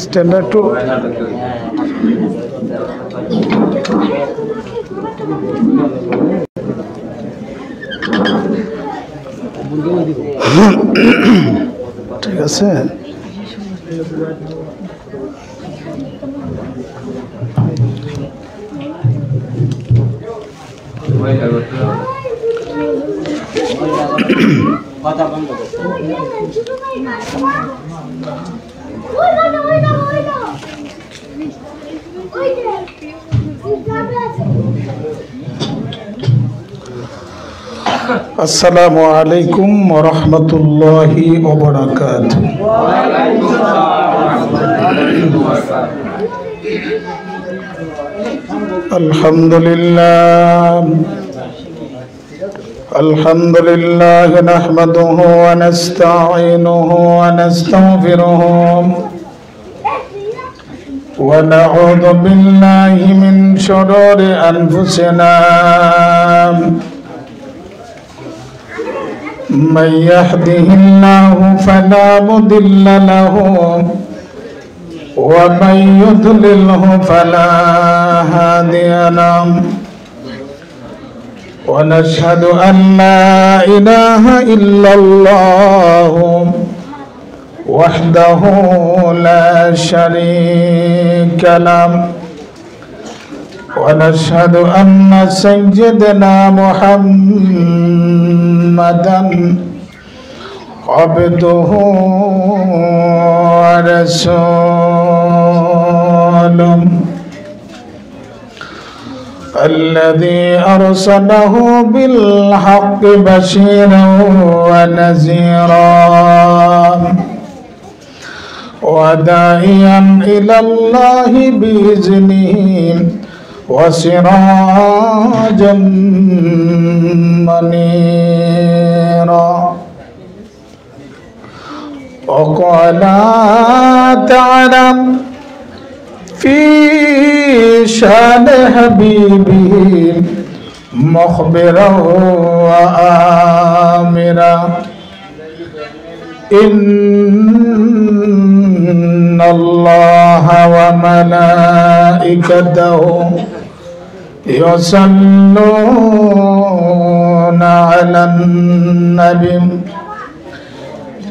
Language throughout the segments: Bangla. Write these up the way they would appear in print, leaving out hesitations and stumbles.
স্ট্যান্ডার্ড টু ঠিক আছে। আসসালামু আলাইকুম ওয়া রাহমাতুল্লাহি ওয়া বারাকাতুহু। আলহামদুলিল্লাহ নাহমাদুহু ওয়া নাস্তাঈনুহু ওয়া নাস্তাগফিরুহু ওয়া নাউযু বিল্লাহি মিন শুরুরি আনফুসিনা من يهده الله فلا مضل له ومن يضلله فلا هادي له ونشهد أن لا إله إلا الله وحده لا شريك له ونشهد أن سيدنا محمدا عبده ورسوله الذي أرسله بالحق بشيرا ونذيرا وداعيا إلى الله بإذنه وسراجا منيرا وقال تعالى في شان حبيبه مخبرا وآمرا إن الله وملائكته يصلون على النبي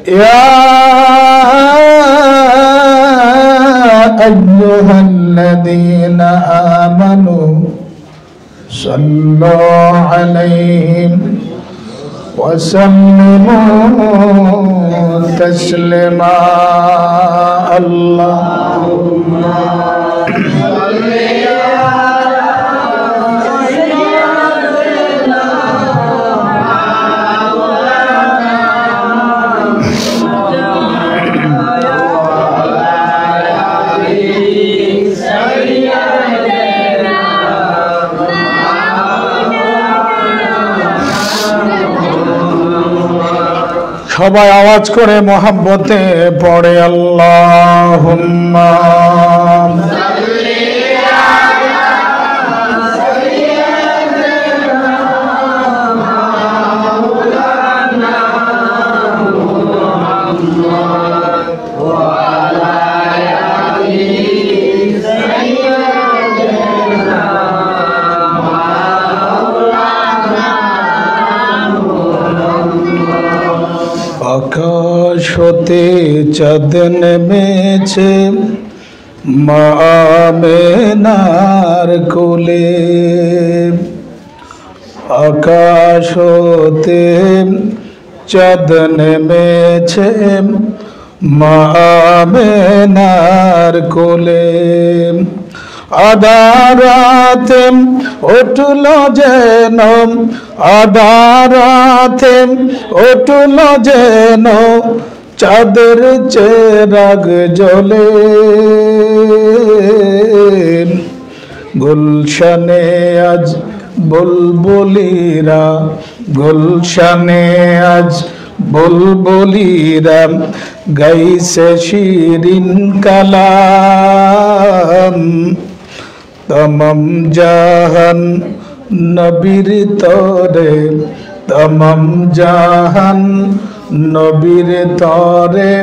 يا أيها الذين آمنوا صلوا عليه وسلموا تسليما اللهم সবাই আওয়াজ করে মোহাব্বতে পড়ে আল্লাহুম্মা আকাশ হতে চাঁদ নেমেছে মা আমেনার কোলে আকাশ হতে চাঁদ নেমেছে মা আমেনার কোলে আদারাতে উঠল যেন আদারাতে উঠল যেন চাঁদের চেরাগ জ্বলে গুলশানে আজ বুলবুলিরা গুলশানে আজ বুলবুলিরা গাইছে শিরিন কালাম তমাম জাহান নবীর তরে তমাম জাহান নবীর তরে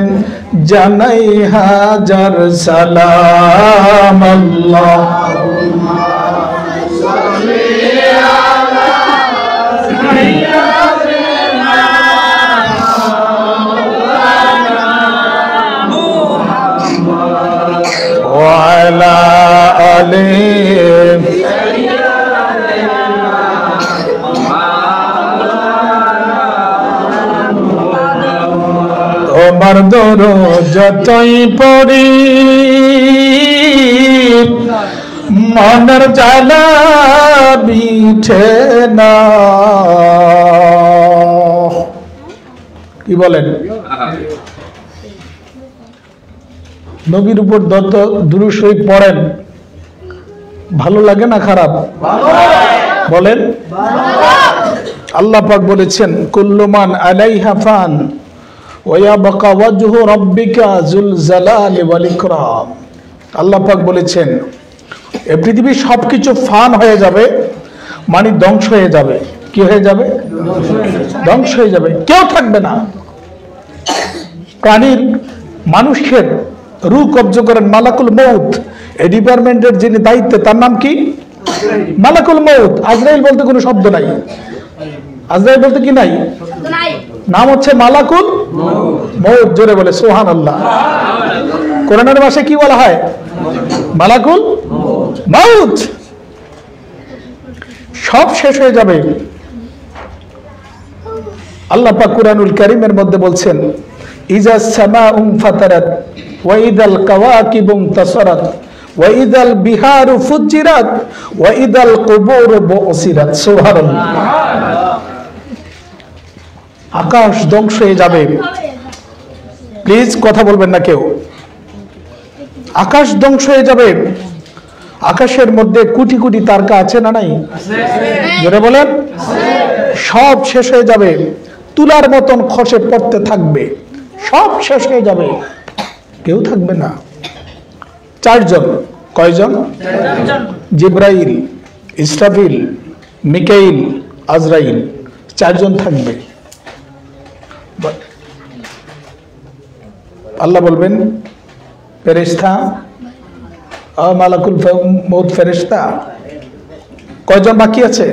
জানাই হাজার সালাম। আল্লাহুম্মা সাল্লি আলা সাইয়্যিদিনা মাওলানা মুহাম্মদ ওয়া আলা আলিহি তোমার দরুদ যতই পড়ি মনের জ্বালা মিঠে না। কি বলেন? নবীর উপর যত দুরূদ শরীফ পড়েন ভালো লাগে না খারাপ? বলেন। আল্লাহ পাক বলেছেন কুল্লু মান আলাইহা ফান ওয়ায়াবকা ওয়াজহু রাব্বিকা যুল জালালি ওয়াল ইকরাম। আল্লাহ পাক বলেছেন এই পৃথিবীর সবকিছু ফান হয়ে যাবে, মানে ধ্বংস হয়ে যাবে। কি হয়ে যাবে? ধ্বংস হয়ে যাবে, কেউ থাকবে না। প্রাণীর মানুষের রূহ কব্জ করেন মালাকুল মউত, এই ডিপার্টমেন্টের যিনি দায়িত্বে, তার নাম কি? মালাকুল মউত। আজরাইল বলতে কোনো শব্দ নাই। আজরাইল বলতে কি নাই? নাম হচ্ছে মালাকুল মউত। জোরে বলে সুবহানাল্লাহ। কোরআনের ভাষায় কি বলা হয়? মালাকুল মউত। সব শেষ হয়ে যাবে। আল্লাহ পাক কুরআনুল কারীমের মধ্যে বলছেন ইজা সামাউ ফাতারাত ওয়া ইদাল কাওয়াকিবু ইনতাসারাত ওয়া ইদাল বিহারু ফুজ্জিরাত ওয়া ইদাল কুবুর বুসিরাত। সুবহানাল্লাহ। আকাশ ধ্বংস হয়ে যাবে। প্লিজ কথা বলবেন না কেউ। আকাশ ধ্বংস হয়ে যাবে। আকাশের মধ্যে কোটি কোটি তারকা আছে না নাই? জোরে বলেন। সব শেষ হয়ে যাবে, তুলার মতন খসে পড়তে থাকবে। সব শেষ হয়ে যাবে, কেউ থাকবে না। চারজন। কয়জন? জিব্রাইল, ইসরাফিল, মিকাইল, আজরাইল, চারজন থাকবে। আল্লাহ বলবেন ফেরেশতা, মালাকুল মউত ফেরেশতা, কয়জন বাকি আছে?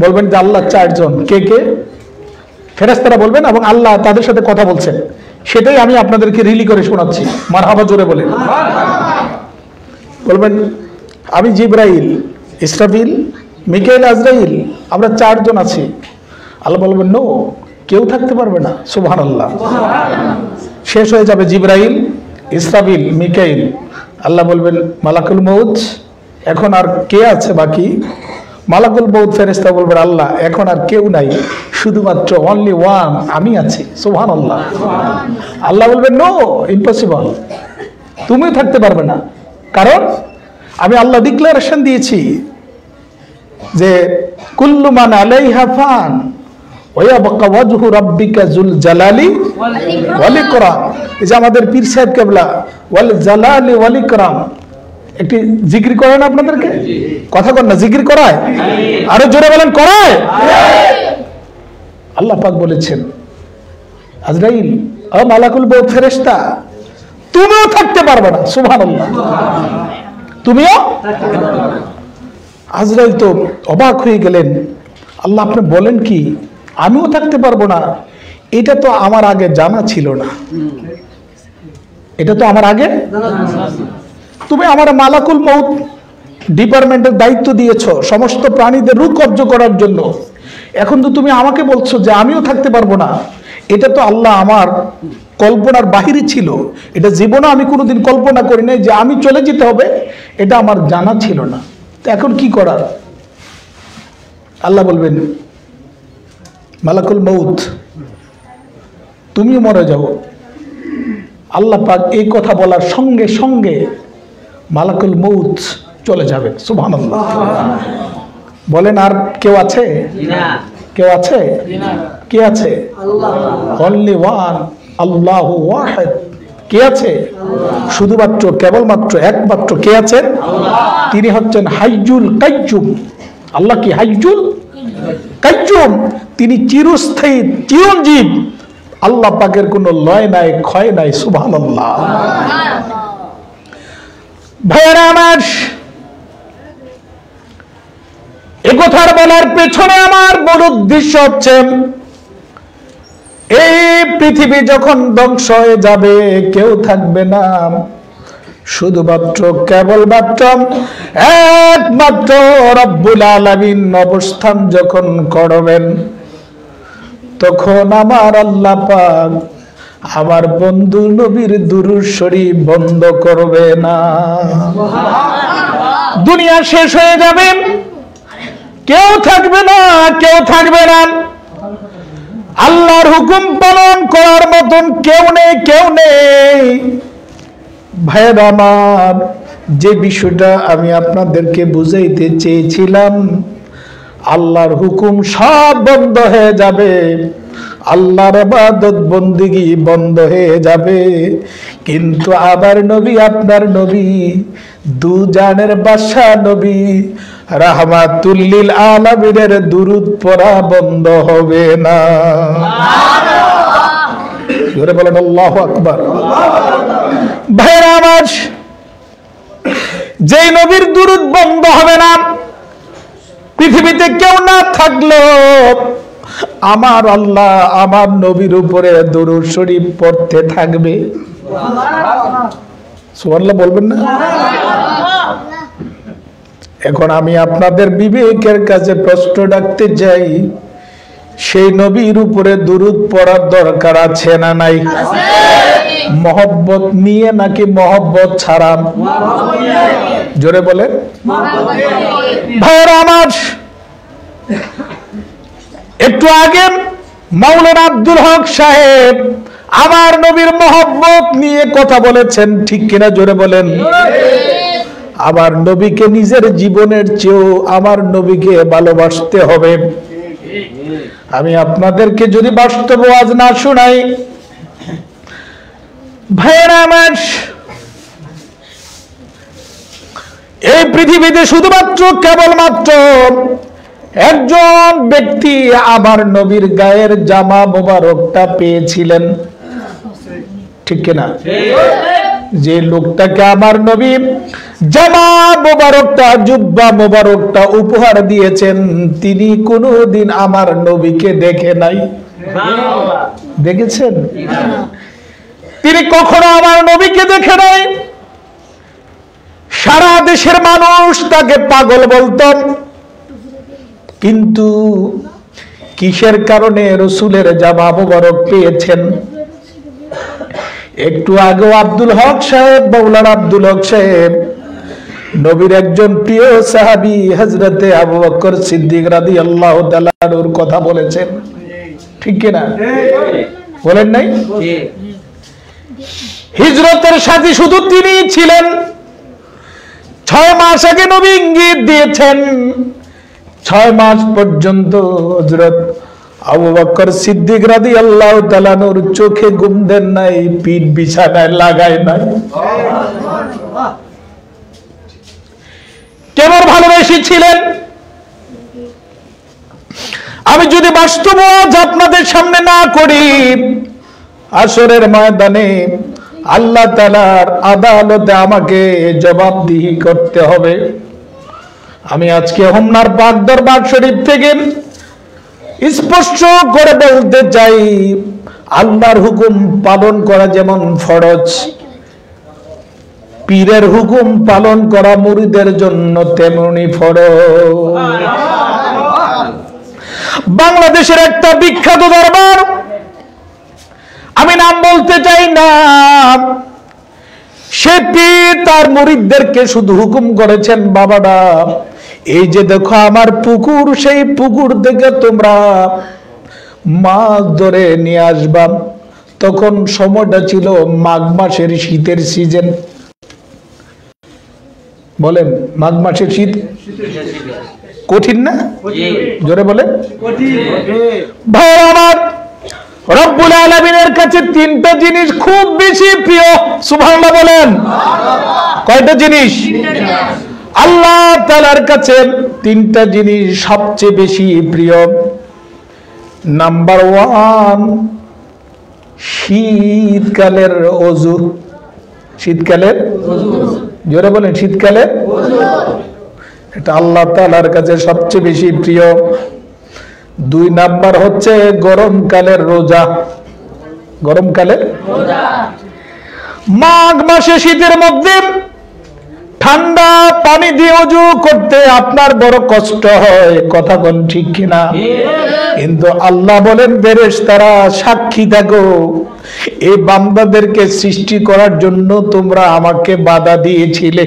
বলবেন যে আল্লাহ চারজন। কে কে? ফেরেশতারা বলবেন এবং আল্লাহ তাদের সাথে কথা বলছেন। সেটাই আমি আপনাদেরকে রিলি করে শোনাচ্ছি। মারহাবা জোরে বলেন। বলবেন আমি জিব্রাইল, ইসরাফিল, মিকাইল, আজরাইল, আমরা চারজন আছি। আল্লাহ বলবেন নো, কেউ থাকতে পারবে না। সুবহানাল্লাহ। শেষ হয়ে যাবে জিব্রাইল, ইসরাফিল, মিকাইল। আল্লাহ বলবেন মালাকুল মউত, এখন আর কে আছে বাকি? মালাকুল মউত ফেরেশতা বলবেন আল্লাহ এখন আর কেউ নাই, শুধুমাত্র অনলি ওয়ান, আমি আছি। সুবহানাল্লাহ। আল্লাহ বলবেন নো, ইম্পসিবল, তুমিও থাকতে পারবে না। কারণ আমি আল্লাহ ডিক্লারেশন দিয়েছি যে কুল্লু মান আলাইহা ফান ওয়ায়াবকা ওয়াজহু রাব্বিকা যুল জালালি ওয়াল ইকরাম। এই যে আমাদের পীর সাহেব কেবলা ওয়াল জালালি ওয়াল ইকরাম একটি জিকির করেন আপনাদেরকে? কথা কর না, জিকির করায়? আরো জোরে বলেন, করায়? আল্লাহ পাক বলেছেন আজরাইল, ও মালাকুল মউত ফেরেশতা, তুমিও থাকতে পারবে না। সুবহানাল্লাহ। তুমিও? আজরাইল তো অবাক হয়ে গেলেন। আল্লাহ আপনি বলেন কি আমিও থাকতে পারবো না? এটা তো আমার আগে জানা ছিল না। এটা তো আমার আগে, তুমি আমার মালাকুল মউত ডিপার্টমেন্টের দায়িত্ব দিয়েছো সমস্ত প্রাণীদের রূহ কব্জ করার জন্য। এখন তো তুমি আমাকে বলছো যে আমিও থাকতে পারবো না। এটা তো আল্লাহ আমার কল্পনার বাহিরে ছিল। এটা জীবনে আমি কোনোদিন কল্পনা করি নাই যে আমি চলে যেতে হবে। এটা আমার জানা ছিল না। তো এখন কি করার? আল্লাহ বলবেন মালাকুল মউত তুমিও মরে যাও। আল্লাহ পাক এই কথা বলার সঙ্গে সঙ্গে মালাকুল মউত চলে যাবে। সুবহানাল্লাহ। বলেন আর কেউ আছে? কেউ আছে? কে আছে? অনলি ওয়ান, আল্লাহু ওয়াহিদ। কে আছে? শুধুমাত্র কেবলমাত্র একমাত্র কে আছেন? তিনি হচ্ছেন হাইয়ুল কাইয়্যুম। আল্লাহ কি হাইয়ুল কাইয়্যুম? তিনি চিরস্থায়ী, চিরঞ্জীব। আল্লাহ পাকের কোনো লয় নাই, ক্ষয় নাই। সুবহানাল্লাহ। ভাইয়েরা আমার, এ কথার বলার পেছনে আমার বড় উদ্দেশ্য হচ্ছে, এই পৃথিবী যখন ধ্বংস হয়ে যাবে, কেউ থাকবে না, শুধুমাত্র কেবলমাত্র একমাত্র রব্বুল আলামিন অবস্থান যখন করবেন, তখন আমার আল্লাহ পাক আমার বন্ধু নবীর দুরূদ শরীফ বন্ধ করবে না। দুনিয়া শেষ হয়ে যাবে, কেউ থাকবে না, কেউ থাকবে না। আল্লাহর হুকুম পালন করার মতন কেউ নেই, কেউ নেই। ভাইয়ের আমার, যে বিষয়টা আমি আপনাদেরকে বুঝাইতে চেয়েছিলাম, আল্লাহর হুকুম সব বন্ধ হয়ে যাবে, আল্লাহর ইবাদত বন্দেগী বন্ধ হয়ে যাবে, কিন্তু আবার নবী, আপনার নবী, দুজানের বাদশা নবী রাহমাতুল লিল আলামিনের দুরূদ পড়া বন্ধ হবে না। জোরে বলেন আল্লাহু আকবার। ভাইরা আমার, যেই নবীর দুরূদ বন্ধ হবে না, পৃথিবীতে কেউ না থাকলেও আমার আল্লাহ আমার নবীর উপরে দুরূদ শরীফ পড়তে থাকবে। সুবহানাল্লাহ বলবেন না? এখন আমি আপনাদের বিবেকের কাছে প্রশ্ন রাখতে চাই, সেই নবীর উপরে দুরূদ পড়ার দরকার আছে না নাই? মহব্বত নিয়ে নাকি মহব্বত ছাড়া? জোরে বলেন। ভাইরা আমার, একটু আগে মাওলানা আব্দুল হক সাহেব আমার নবীর মহব্বত নিয়ে কথা বলেছেন, ঠিক কিনা? জোরে বলেন। আমার নবীকে নিজের জীবনের চেয়েও আমার নবীকে ভালোবাসতে হবে। আমি আপনাদেরকে যদি বাস্তব ওয়াজ না শোনাই, ভাইয়েরা আমার, এই পৃথিবীতে শুধুমাত্র কেবলমাত্র একজন ব্যক্তি আমার নবীর গায়ের জামা মোবারকটা পেয়েছিলেন, ঠিক কিনা? যে লোকটাকে আমার নবী জামা মোবারকটা, জুব্বা মোবারকটা উপহার দিয়েছেন, তিনি কোনোদিন আমার নবীকে দেখে নাই। দেখেছেন? তিনি কখনো আমার নবীকে দেখে নাই। সারা দেশের মানুষ তাকে পাগল বলতেন, কিন্তু কিসের কারণে রাসূলের জামা মোবারক পেয়েছেন? একটু আগে আব্দুল হক সাহেব, মাওলানা আব্দুল হক সাহেব, নবীর একজন প্রিয় সাহাবী হযরতে আবু বকর সিদ্দিক রাদিয়াল্লাহু তাআলা আনহুর কথা বলেছেন, ঠিক কিনা? বলেন নাই? হিজরতের সাথী শুধু তিনি ছিলেন। 6 মাস আগে নবী ইঙ্গিত দিয়েছেন, 6 মাস পর্যন্ত হযরত আবু বকর সিদ্দিক রাদিয়াল্লাহু তাআলা আনহুর চোখে ঘুম দেন নাই, পিঠ বিছানায় লাগায় নাই। কেমন ভালোবেসেছিলেন! আমি যদি বাস্তব আজ আপনাদের সামনে না করি, আসরের ময়দানে আল্লাহ তাআলার আদালতে আমাকে জবাবদিহি করতে হবে। আমি আজকে হোমনার পাক দরবার শরীফ থেকে স্পষ্ট করে বলতে চাই, আল্লাহর হুকুম পালন করা যেমন ফরজ, পীরের হুকুম পালন করা মুরিদের জন্য তেমনি ফরজ। বাংলাদেশের একটা বিখ্যাত দরবার, আমি নাম বলতে চাই না, সে পীর তার মুরিদদেরকে শুধু হুকুম করেছেন, বাবারা এই যে দেখো আমার পুকুর, সেই পুকুর থেকে তোমরা মাছ ধরে নিয়ে আসবা। তখন সময়টা ছিল মাঘ মাসের শীতের সিজন। বলেন, মাঘ মাসের শীত কঠিন না? জোরে বলেন। ভাই আমার, রব্বুল আলামিনের কাছে 3টা জিনিস খুব বেশি প্রিয়। সুবহানাল্লাহ বলেন। কয়টা জিনিস? আল্লাহ তাআলার কাছে 3টা জিনিস সবচেয়ে বেশি প্রিয়। নাম্বার 1 শীতকালের ওযু। শীতকালের জোরে বলেন, শীতকালের এটা আল্লাহ তাআলার কাছে সবচেয়ে বেশি প্রিয়। 2 নাম্বার হচ্ছে গরমকালের রোজা। গরমকালের রোজা, মাঘ মাসে শীতের মধ্যে ঠান্ডা পানি দিয়ে ওযু করতে আপনার বড় কষ্ট হয়, কথা বল ঠিক কিনা? কিন্তু আল্লাহ বলেন ফেরেশতারা সাক্ষী থাকো, এই বান্দাদেরকে সৃষ্টি করার জন্য তোমরা আমাকে বাধা দিয়েছিলে।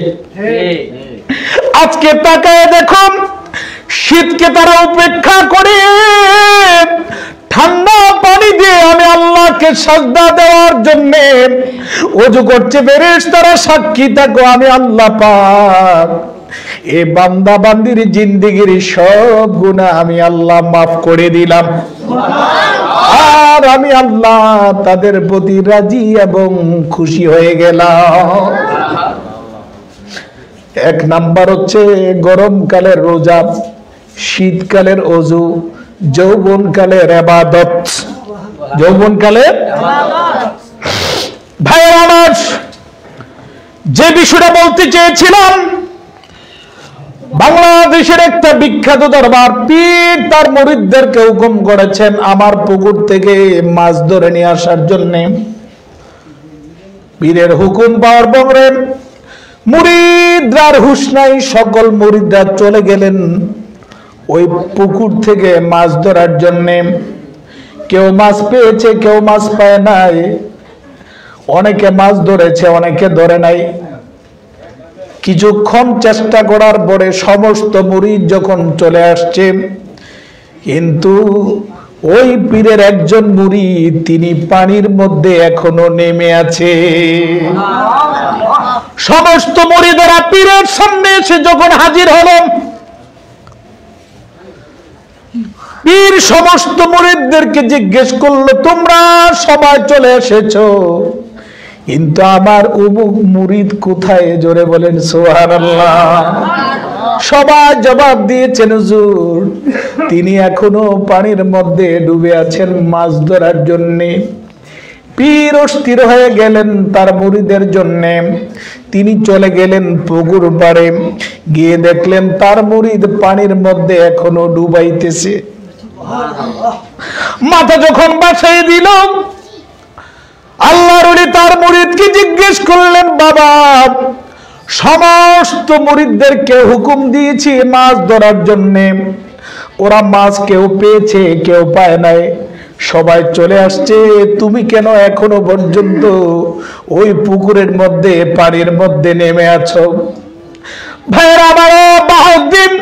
আজকে তাকায় দেখুন, শীতকে তারা উপেক্ষা করে ঠান্ডা পানি দিয়ে আমি আল্লাহকে সাজদা দেওয়ার জন্য ওযু করছে। ফেরেশতারা সাক্ষী থাকো, আমি আল্লাহ পাক এই বান্দা বান্দির জিন্দেগির সব গুনাহ আমি আল্লাহ মাফ করে দিলাম, আর আমি আল্লাহ তাদের প্রতি রাজি এবং খুশি হয়ে গেলাম। 1 নাম্বার হচ্ছে গরমকালের রোজা, শীতকালের ওযু, যৌবনকালের ইবাদত। যৌবনকালের ভাইয়ের আমার, যে বিষয়টা বলতে চেয়েছিলাম, বাংলাদেশের একটা বিখ্যাত দরবার পীর তার মুরিদদেরকে হুকুম করেছেন আমার পুকুর থেকে মাছ ধরে নিয়ে আসার জন্য। পীরের হুকুম পাওয়ার পরে মুরিদরার হুঁশ নাই, সকল মুরিদরা চলে গেলেন ওই পুকুর থেকে মাছ ধরার জন্য। কেউ মাছ পেয়েছে, কেউ মাছ পায় নাই, অনেকে মাছ ধরেছে, অনেকে ধরে নাই। কিছুক্ষণ চেষ্টা করার পরে সমস্ত মুরিদ যখন চলে আসছে, কিন্তু ওই পীরের একজন মুরিদ তিনি পানির মধ্যে এখনো নেমে আছে। সমস্ত মুরিদেরা পীরের সামনে এসে যখন হাজির হলো, পীর সমস্ত মুরিদদেরকে জিজ্ঞেস করলো, তোমরা সবাই চলে এসেছো, কিন্তু আমার অমুক মুরিদ কোথায়? জোরে বলেন সুবহানাল্লাহ। সবাই জবাব দিয়েছেন, হুজুর তিনি এখনো পানির মধ্যে ডুবে আছেন মাছ ধরার জন্য। পীর অস্থির হয়ে গেলেন তার মুরিদের জন্য। তিনি চলে গেলেন পুকুর পাড়ে, গিয়ে দেখলেন তার মুরিদ পানির মধ্যে এখনো ডুবাইতেছে। মাথা যখন বাসায় দিল, আল্লাহর ওলি তার মুরিদকে জিজ্ঞেস করলেন, বাবা সমস্ত মুরিদদেরকে হুকুম দিয়েছি মাছ ধরার জন্য, ওরা মাছ কেউ পেয়েছে কেউ পায় নাই, সবাই চলে আসছে, তুমি কেন এখনো পর্যন্ত ওই পুকুরের মধ্যে পানির মধ্যে নেমে আছো? ভাইয়ের আমার, বাহাউদ্দিন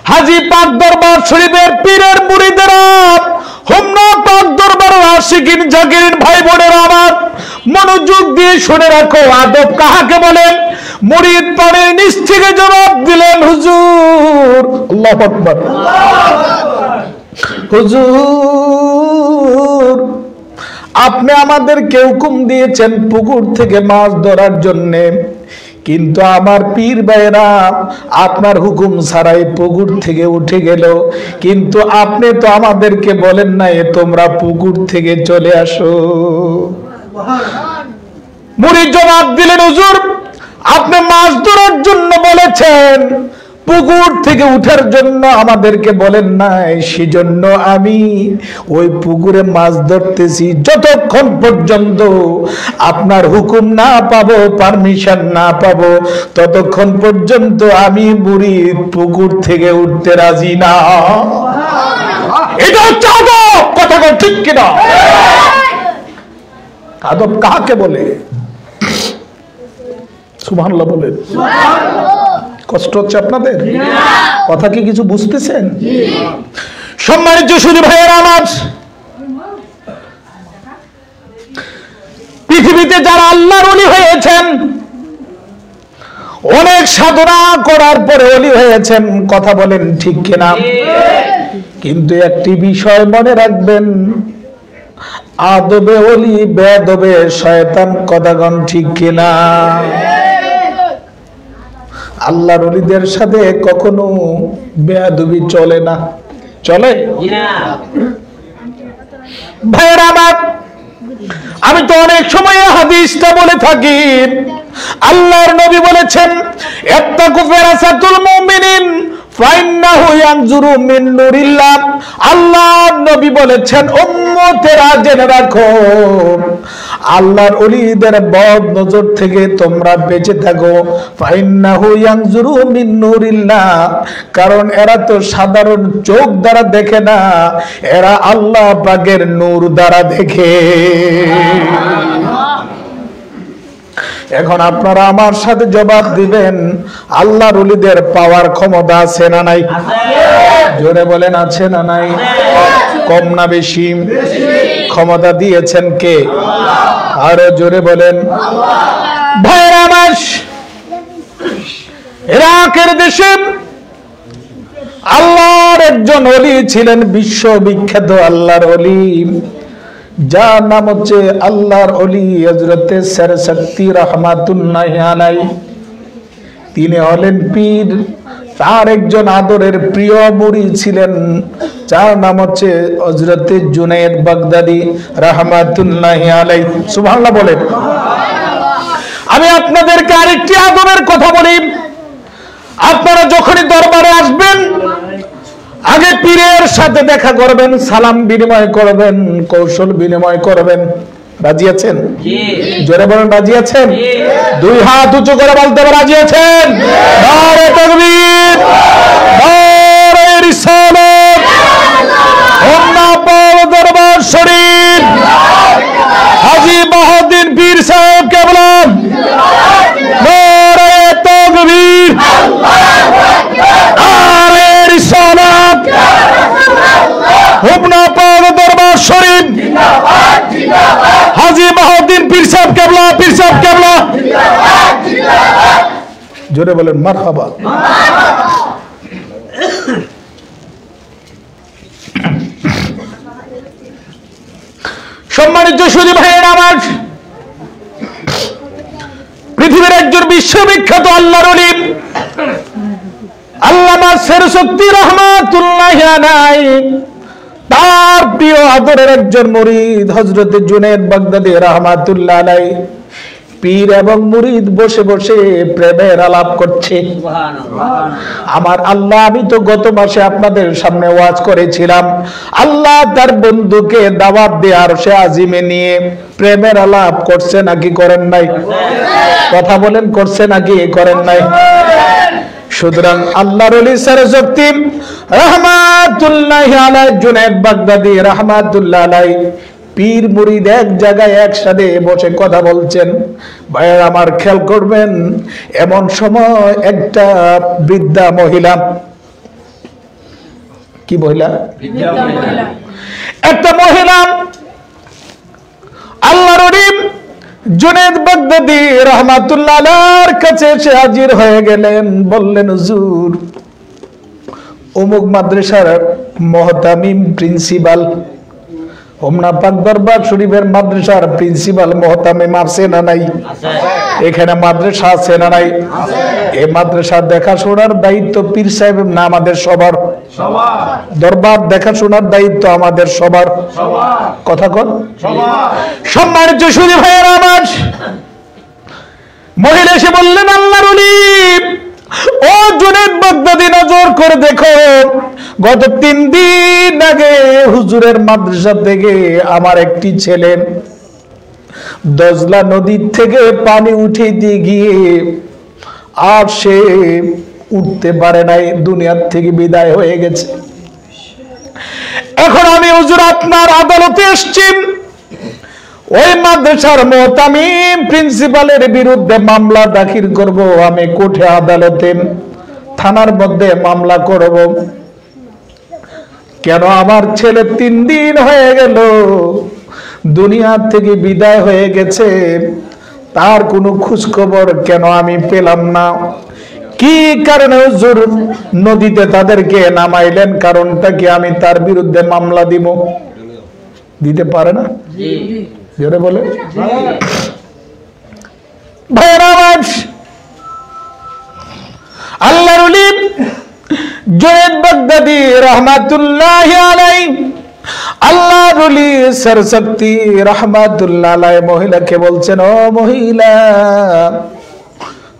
হাজী পাক দরবার শরীফের পীরের মুরিদেরা, হোমনা পাক দরবারের আশিকিন জাকিরিন ভাই বোনেরা আমার, মনোযোগ দিয়ে শুনে রাখো, আদব কাহাকে বলেন? মুরিদ পানির নিচ থেকে জবাব দিলেন, হুজুর। আল্লাহু আকবার। হুজুর আপনি আমাদেরকে হুকুম দিয়েছেন পুকুর থেকে মাছ ধরার জন্য, কিন্তু আমার পীর ভাইরা আপনার হুকুম ছাড়াই পুকুর থেকে উঠে গেল, কিন্তু আপনি তো আমাদেরকে বলেন নাই তোমরা পুকুর থেকে চলে আসো। মুরিদ জবাব দিলেন, হুজুর আপনি মাছ ধরার জন্য বলেছেন, পুকুর থেকে উঠার জন্য আমাদেরকে বলেন নাই, সেজন্য আমি ওই পুকুরে মাছ ধরতেছি। যতক্ষণ পর্যন্ত আপনার হুকুম না পাবো, পারমিশন না পাবো, ততক্ষণ পর্যন্ত আমি মুরিদ পুকুর থেকে উঠতে রাজি না। এটা হচ্ছে আদব, কথা বল ঠিক কিনা? আদব কাকে বলে? সুবহানাল্লাহ বলেন। কষ্ট হচ্ছে আপনাদের? কথা কি কিছু বুঝতেছেন? সম্মানিত সুধী ভাইয়েরা আমার, পৃথিবীতে যারা আল্লাহর ওলি হয়েছেন, অনেক সাধনা করার পরে ওলি হয়েছেন, কথা বলেন ঠিক কিনা? কিন্তু একটি বিষয় মনে রাখবেন, আদবে ওলি বেয়াদবে শয়তান, কথাগণ ঠিক কিনা? আল্লাহর ওলিদের সাথে কখনো বেয়াদবি চলে না। চলে? ভাইয়েরা আমার, আমি তো অনেক সময় হাদিসটা বলে থাকি। আল্লাহর নবী বলেছেন, ইত্তাকু ফিরাসাতুল মুমিনিন ফাইন্নাহু ইয়ানজুরু মিন নূরিল্লাহ। আল্লাহর নবী বলেছেন, উম্মতেরা জেনে রাখো, আল্লাহর ওলিদের বদ নজর থেকে তোমরা বেঁচে থাকো। ফাইন্নাহু ইয়ানজুরু মিন নূরিল্লাহ, কারণ এরা তো সাধারণ চোখ দ্বারা দেখে না, এরা আল্লাহ পাকের নূর দ্বারা দেখে। এখন আপনারা আমার সাথে জবাব দিবেন, আল্লাহর ওলিদের পাওয়ার ক্ষমতা আছে না নাই? জোরে বলেন, আছে না নাই? কম না বেশি? ক্ষমতা দিয়েছেন কে? আরো জোরে বলেন। ভাইরা আমার, ইরাকের দেশে আল্লাহর একজন ওলি ছিলেন, বিশ্ববিখ্যাত আল্লাহর ওলি, যার নাম হচ্ছে আল্লাহর ওলি হযরত সরশক্তি রহমাতুল্লাহি আলাইহি। তিনি হলেন পীর। তার একজন আদরের প্রিয় মুরিদ ছিলেন, যার নাম হচ্ছে হযরত জুনায়েদ বাগদাদি রহমাতুল্লাহি আলাইহি। সুবহানাল্লাহ বলেন। আমি আপনাদেরকে আরেকটি আদরের কথা বলি। আপনারা যখনই দরবারে আসবেন, আগে পীরের সাথে দেখা করবেন, সালাম বিনিময় করবেন, কৌশল বিনিময় করবেন। রাজি আছেন? জোরে বলেন, রাজি আছেন? দুই হাত উঁচু করে বলতে হবে, রাজি আছেন? নারে তাকবীর, নারে রিসালাত, আল্লাহ দরবার শরীফ, হাজী বাহাউদ্দিন পীর সাহেব কেবলা, নারে তাকবীর, নারে রিসালাত, হুবনা পাক দরবার শরীফ, হাজী বাহাউদ্দিন পীর সাহেব কেবলা, পীর সাহেব কেবলা। জোরে বলেন মারহাবা। সম্মানিত সুধী ভাইয়েরা আমার, পৃথিবীর একজন বিশ্ববিখ্যাত আল্লাহর ওলি আল্লামা সরশক্তি রহমাতুল্লাহি আলাইহি, তার প্রিয় আদরের একজন মুরিদ হযরত জুনায়েদ বাগদাদি রহমাতুল্লাহি আলাইহি, পীর এবং মুরিদ বসে বসে প্রেমের আলাপ করছে। আমার আল্লাহ, আমি তো গত মাসে আপনাদের সামনে ওয়াজ করেছিলাম, আল্লাহ তার বন্ধুকে দাওয়াত দিয়ে আরশে আজিমে নিয়ে প্রেমের আলাপ করছে নাকি করেন নাই? কথা বলেন, করছে নাকি করেন নাই? সুতরাং আল্লাহর ওলি সরশক্তি রহমাতুল্লাহি আলাইহি, জুনায়েদ বাগদাদি রহমাতুল্লাহি আলাইহি, পীর মুরিদ এক জায়গায় একসাথে বসে কথা বলছেন। ভাইয়ের আমার, খেয়াল করবেন, এমন সময় একটা বৃদ্ধা মহিলা, কি মহিলা? একটা মহিলা আল্লাহর ওলি জুনায়েদ বাগদাদি রহমাতুল্লাহি আলাইহির কাছে এসে হাজির হয়ে গেলেন। বললেন, হুজুর, অমুক মাদ্রাসার মুহতামিম প্রিন্সিপাল, হোমনা পাক দরবার শরীফের মাদ্রাসার প্রিন্সিপাল মুহতামিম আছে না নাই? এখানে মাদ্রাসা আছে না নাই? এই মাদ্রাসা দেখাশোনার দায়িত্ব পীর সাহেব না আমাদের সবার? দরবার দেখাশোনার দায়িত্ব আমাদের সবার। কথা কন। সম্মানিত সুধী ভাইয়েরা আমার, মহিলা এসে বললেন, আল্লাহর ওলি, ও জুনায়েদ বাগদাদি, নজর করে দেখো, গত 3 দিন আগে হুজুরের মাদ্রাসা থেকে আমার একটি ছেলে দজলা নদীর থেকে পানি উঠাইতে গিয়ে আর সে উঠতে পারে নাই, দুনিয়ার থেকে বিদায় হয়ে গেছে। এখন আমি হুজুর আপনার আদালতে এসেছি, ওই মাদ্রাসার মুহতামিম প্রিন্সিপালের বিরুদ্ধে মামলা দাখিল করব। আমি কোর্টে, আদালতে, থানার মধ্যে মামলা করব। কেন আমার ছেলে 3 দিন হয়ে গেল দুনিয়া থেকে বিদায় হয়ে গেছে, তার কোনো খোঁজ খবর কেন আমি পেলাম না? কি কারণে হুজুর নদীতে তাদেরকে নামাইলেন? কারণটা কি? আমি তার বিরুদ্ধে মামলা দিব। দিতে পারে না? জোরে বলে। আল্লাহর ওলি জুনায়েদ বাগদাদি রহমাতুল্লাহি আলাইহি আল্লাহর ওলি সরসক্তি রাহমাতুল্লাহ আলাইহি মহিলাকে বলছেন, ও মহিলা,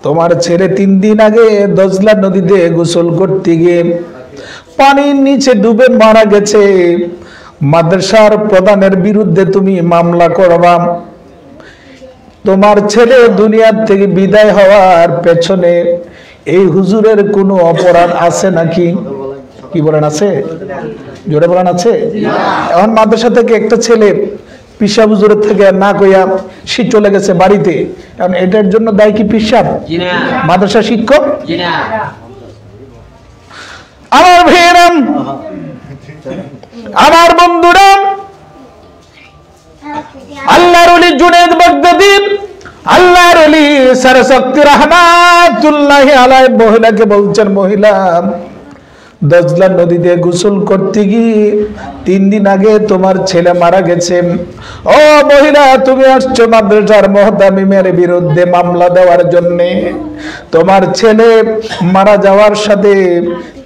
তোমার ছেলে 3 দিন আগে দজলা নদীতে গোসল করতে গিয়ে পানির নিচে ডুবে মারা গেছে। মাদ্রাসার প্রধানের বিরুদ্ধে তুমি মামলা করবা। তোমার ছেলে দুনিয়ার থেকে বিদায় হওয়ার পেছনে এই হুজুরের কোনো অপরাধ আছে নাকি? কি বলেন, আছে? জোরে বলেন, আছে? এখন মাদ্রাসা থেকে একটা ছেলে পিসাব হুজুরের থেকে না কইয়া সে চলে গেছে বাড়িতে, এখন এটার জন্য দায়ী কি পিসাব? মাদ্রাসা শিক্ষক? আমার ভাইয়েরা, আমার বন্ধুরা, আল্লাহর ওলি জুনায়েদ বাগদাদী, আল্লাহর ওলি সরসক্তি রাহমাতুল্লাহি আলাইহি মহিলাকে বলছেন, মহিলা, দজলা নদীতে গোসল করতে গিয়ে 3 দিন আগে তোমার ছেলে মারা গেছে। ও মহিলা, তুমি আসছো মাদ্রাসার মুহতামিমের বিরুদ্ধে মামলা দেওয়ার জন্য। তোমার ছেলে মারা যাওয়ার সাথে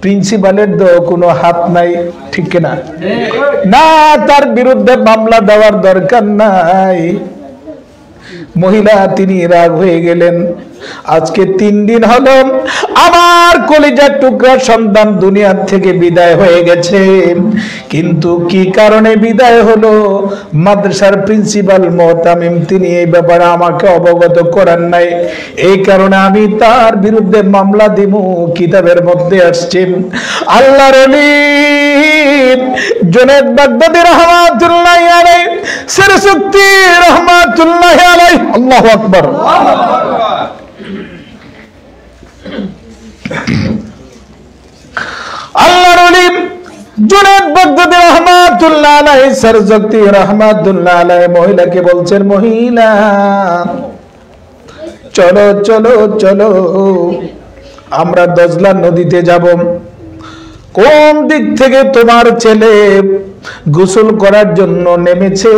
প্রিন্সিপালের তো কোনো হাত নাই, ঠিক কিনা? না, তার বিরুদ্ধে মামলা দেওয়ার দরকার নাই। মহিলা তিনি রাগ হয়ে গেলেন। আজকে 3 দিন হলো আমার কলিজার টুকরা সন্তান দুনিয়া থেকে বিদায় হয়ে গেছে, কিন্তু কি কারণে বিদায় হলো মাদ্রাসার প্রিন্সিপাল মুহতামিম তিনি এই ব্যাপারে আমাকে অবগত করেন নাই। এই কারণে আমি তার বিরুদ্ধে মামলা দিব। কিতাবের মধ্যে আসছে আল্লাহর ওলি জুনায়েদ বাগদাদী রাহমাতুল্লাহি আলাইহি, সরসক্তি রাহমাতুল্লাহি আলাইহি, আল্লাহু আকবার। আল্লাহর ওলি জুনায়েদ বাগদাদী রাহমাতুল্লাহি আলাইহি, সরসক্তি রাহমাতুল্লাহি আলাইহি মহিলাকে বলছেন, মহিলা, চলো চলো চলো, আমরা দজলা নদীতে যাব। কোন দিক থেকে তোমার ছেলে গোসল করার জন্য নেমেছে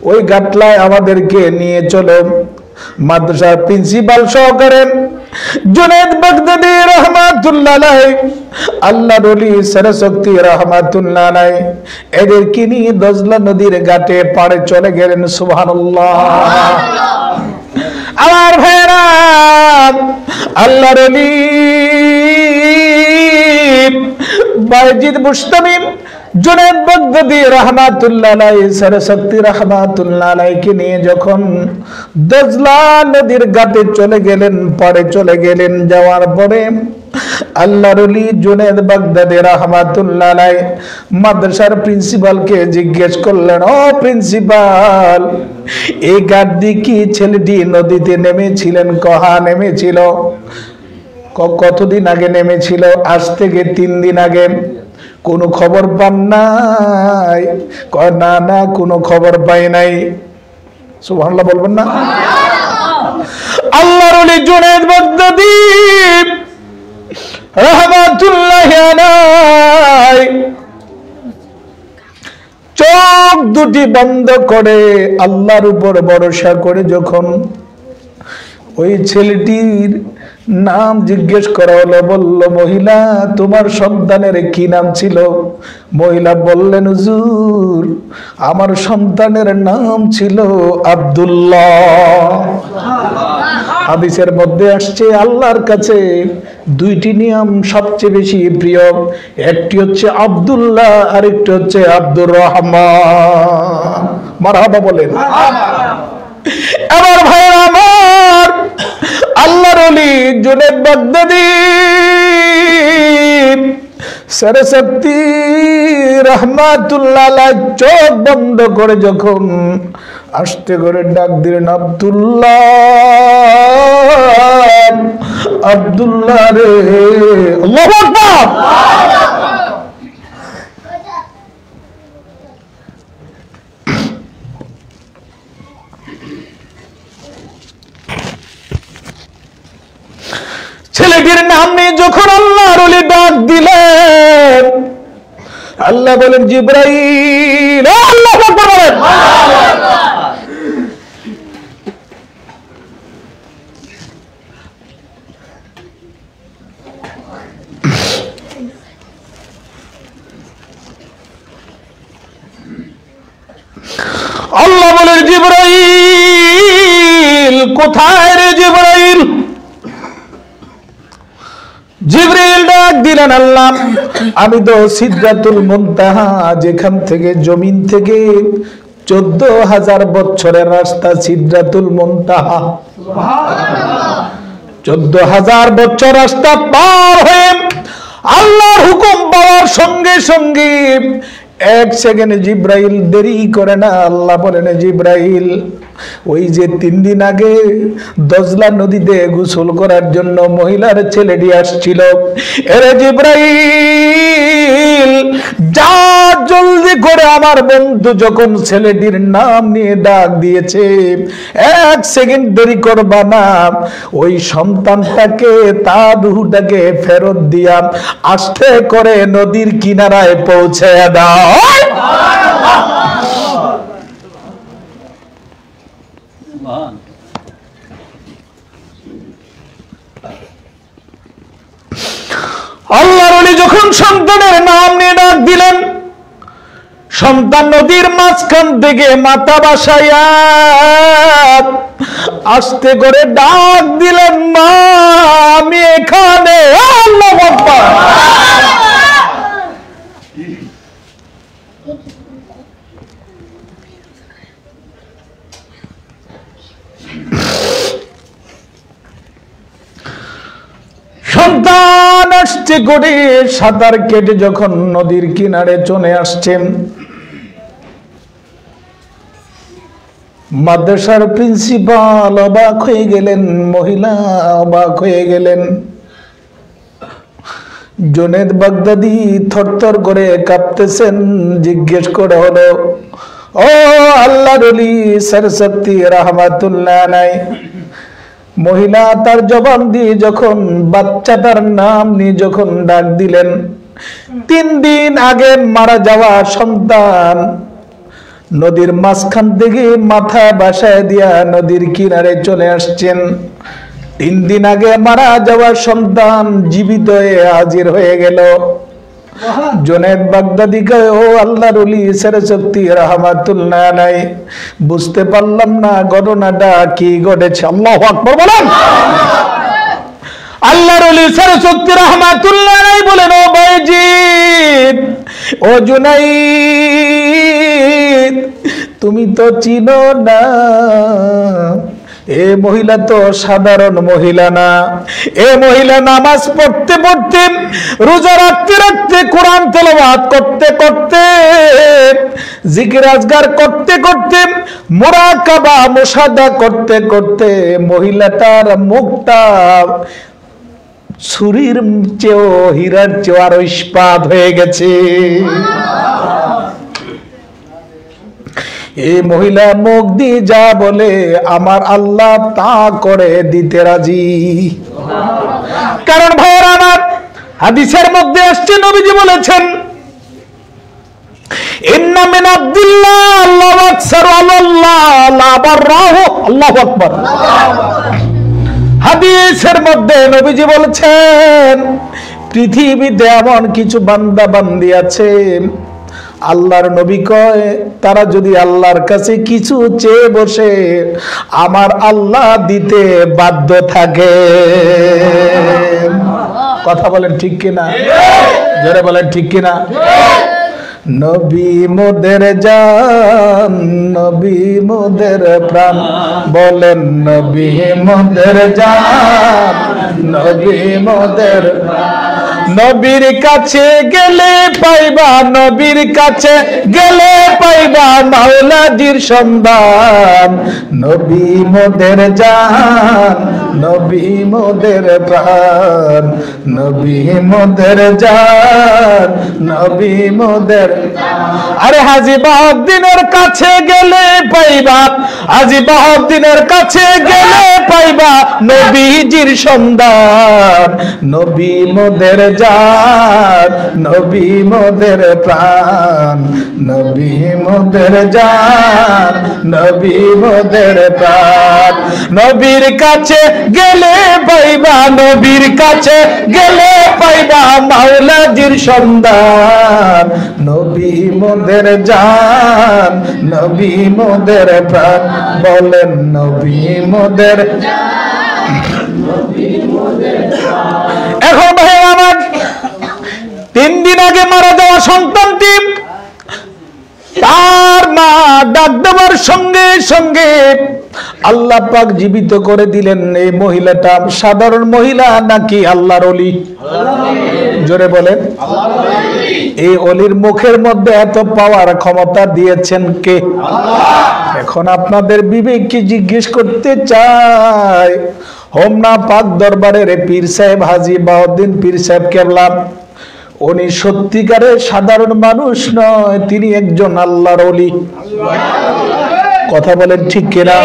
ওই ঘাটলায় আমাদেরকে নিয়ে চলো। মাদ্রাসার প্রিন্সিপাল সহকারে জুনায়েদ বাগদাদী রাহমাতুল্লাহ আলাইহি, আল্লাহর ওলি সরসক্তি রাহমাতুল্লাহ আলাইহি এদেরকে নিয়ে দজলা নদীর ঘাটে পাড়ে চলে গেলেন। সুবহানাল্লাহ। আমার ভাইরা, আল্লাহর ওলি বায়েজিদ বুস্তামি জুনায়েদ বাগদাদী রাহমাতুল্লাহ আলাইহি, সরসক্তি রাহমাতুল্লাহ আলাইহিকে নিয়ে যখন দজলা নদীর ঘাটে চলে গেলেন, পাড়ে চলে গেলেন, যাওয়ার পরে আল্লাহর ওলি জুনায়েদ বাগদাদী রাহমাতুল্লাহ আলাইহি মাদ্রাসার প্রিন্সিপালকে জিজ্ঞেস করলেন, ও প্রিন্সিপাল, এই ঘাট দিয়ে কি ছেলেটি নদীতে নেমেছিলেন? কহা নেমেছিল? কতদিন আগে নেমেছিল? আজ থেকে 3 দিন আগে। কোনো খবর পান নাই? না না, কোনো খবর পাই নাই। সুবহানাল্লাহ বলবেন না? আল্লাহর ওলি জুনায়েদ বাগদাদী রাহমাতুল্লাহি আলাইহি চোখ দুটি বন্ধ করে আল্লাহর উপর ভরসা করে যখন ওই ছেলেটির নাম জিজ্ঞেস করা হলো, বলল, মহিলা, তোমার সন্তানের কি নাম ছিল? মহিলা বললেন, হুজুর, আমার সন্তানের নাম ছিল আব্দুল্লাহ। হাদিসের মধ্যে আসছে আল্লাহর কাছে 2টি নিয়ম সবচেয়ে বেশি প্রিয়, একটি হচ্ছে আব্দুল্লাহ, আরেকটি হচ্ছে আব্দুর রহমান। মারহাবা বলেন। আমার ভাই আমার, আল্লাহর ওলি জুনায়েদ বাগদাদী সরসক্তি রাহমাতুল্লাহ আলাইহি চোখ বন্ধ করে যখন আস্তে করে ডাক দিলেন, আব্দুল্লাহ, আব্দুল্লাহ রে, আল্লাহু আকবার। ছেলেটির নাম নিয়ে যখন আল্লাহর ওলি ডাক দিলেন, আল্লাহ বলেন, জিবরাইল, আল্লাহু আকবার বলেন। আল্লাহ বলেন জিবরাইল কোথায় রে জিবরাইল? জিবরাইল ডাক দিলেন, আল্লাহ আমি তো সিদরাতুল মুনতাহা, যেখান থেকে জমিন থেকে 14,000 বছরের রাস্তা সিদরাতুল মুনতাহা, 14,000 বছর রাস্তা পার হয়ে আল্লাহর হুকুম পাওয়ার সঙ্গে সঙ্গে 1 সেকেন্ড জিবরাইল দেরি করে না। আল্লাহ বলেন জিবরাইল ওই যে 3 দিন আগে দজলা নদীতে গোসল করার জন্য মহিলার ছেলেটি আসছিল, এরে জিবরাইল যা জলদি করে আমার বন্ধু যখন ছেলেটির নাম নিয়ে ডাক দিয়েছে 1 সেকেন্ড দেরি করবা না, ওই সন্তানটাকে তার রূহটাকে ফেরত দিয়া আস্তে করে নদীর কিনারায় পৌঁছে দাও। আল্লাহর ওলি যখন সন্তানের নাম নিয়ে ডাক দিলেন, সন্তান নদীর মাঝখান থেকে মাথা বাসাইয়া আস্তে করে ডাক দিলেন, মা আমি এখানে। আল্লাহু আকবার। সন্তান আসছে করে সাঁতার কেটে যখন নদীর কিনারে চলে আসছেন, মাদ্রাসার প্রিন্সিপাল অবাক হয়ে গেলেন, মহিলা অবাক হয়ে গেলেন। জুনেদ বাগদাদি থরথর করে কাঁপতেছেন, জিজ্ঞেস করে হলো, ও আল্লাহর ওলি সরস্বতী রহমাতুল্লাহ আলাই। মহিলা তার জবান দিয়ে যখন বাচ্চাটার নাম নিয়ে যখন ডাক দিলেন, 3 দিন আগে মারা যাওয়া সন্তান নদীর মাঝখান থেকে মাথা বাসায় দিয়া নদীর কিনারে চলে আসছেন। 3 দিন আগে মারা যাওয়া সন্তান জীবিত হয়ে হাজির হয়ে গেল। জুনেদ বাগদাদি কয়, ও আল্লাহর ওলি সরস্বতী রহমাতুল্লাহ আলাই, বুঝতে পারলাম না ঘটনাটা কি ঘটেছে। আল্লাহু আকবার বলেন। আল্লাহর ওলি সরস্বতী রহমাতুল্লাহ আলাই বলেন, ও বাইজিদ, ও জুনাইদ, তুমি তো চিনো না, এ মহিলা তো সাধারণ মহিলা না। এ মহিলা নামাজ পড়তে পড়তে, রোজা রাখতে রাখতে, কোরআন তেলাওয়াত করতে করতে, জিকির আজগার করতে করতে, মুরাকাবা মুশাহাদা করতে করতে মহিলাটার মুখটা ছুরির চেয়েও হীরার চেয়েও আরো ইস্পাত হয়ে গেছে। এই মহিলা মুখ দিয়ে যা বলে আমার আল্লাহ তা করে দিতে রাজি। কারণ ভাইরা আমার, হাদিসের মধ্যে আসছে, নবীজি বলেছেন, ইন্না মিন আব্দুল্লাহ আল্লাহু আকবার আল্লাহ লা বাররাহু। আল্লাহু আকবার। হাদিসের মধ্যে নবীজি বলেছেন, পৃথিবীতে এমন কিছু বান্দা বান্দি আছে, আল্লাহর নবী কয় তারা যদি আল্লাহর কাছে কিছু চেয়ে বসে আমার আল্লাহ দিতে বাধ্য থাকে। কথা বলেন ঠিক কিনা? জোরে বলেন ঠিক কিনা? নবী মোদের জান, নবী মোদের প্রাণ, বলেন নবী মোদের জান, নবী মোদের। নবীর কাছে গেলে পাইবা, নবীর কাছে গেলে পাইবা মাওলাজির সন্ধান। নবী মোদের জান, নবী মোদের প্রাণ, নবী মোদের জান, নবী মোদের। আরে হাজী বাহাউদ্দিনের কাছে গেলে পাইবা, হাজী বাহাউদ্দিনের কাছে গেলে পাইবা নবীজির সন্ধান। নবী মোদের জান, নবী মোদের প্রাণ, নবী মোদের জান, নবী মোদের প্রাণ। নবীর কাছে গেলে পাইবা, নবীর কাছে গেলে পাইবা মাওলাজির সন্ধান। প্রাণ, নবী মোদের জান, নবী মোদের প্রাণ, বলেন নবী মোদের। এখন ভাই আমার 3 দিন আগে মারা যাওয়া সন্তানটি তার মা ডাক দেওয়ার সঙ্গে সঙ্গে আল্লাহ পাক জীবিত করে দিলেন। এই মহিলাটা সাধারণ মহিলা নাকি আল্লাহর ওলি? জোরে বলেন। এই ওলির মুখের মধ্যে এত পাওয়ার ক্ষমতা দিয়েছেন কে? এখন আপনাদের বিবেককে জিজ্ঞেস করতে চাই, হোমনা পাক দরবারের পীর সাহেব হাজী বাউদ্দিন পীর সাহেব কেবলা, উনি সত্যিকারের সাধারণ মানুষ নয়, তিনি একজন আল্লাহর ওলি। কথা বলেন ঠিক কিনা?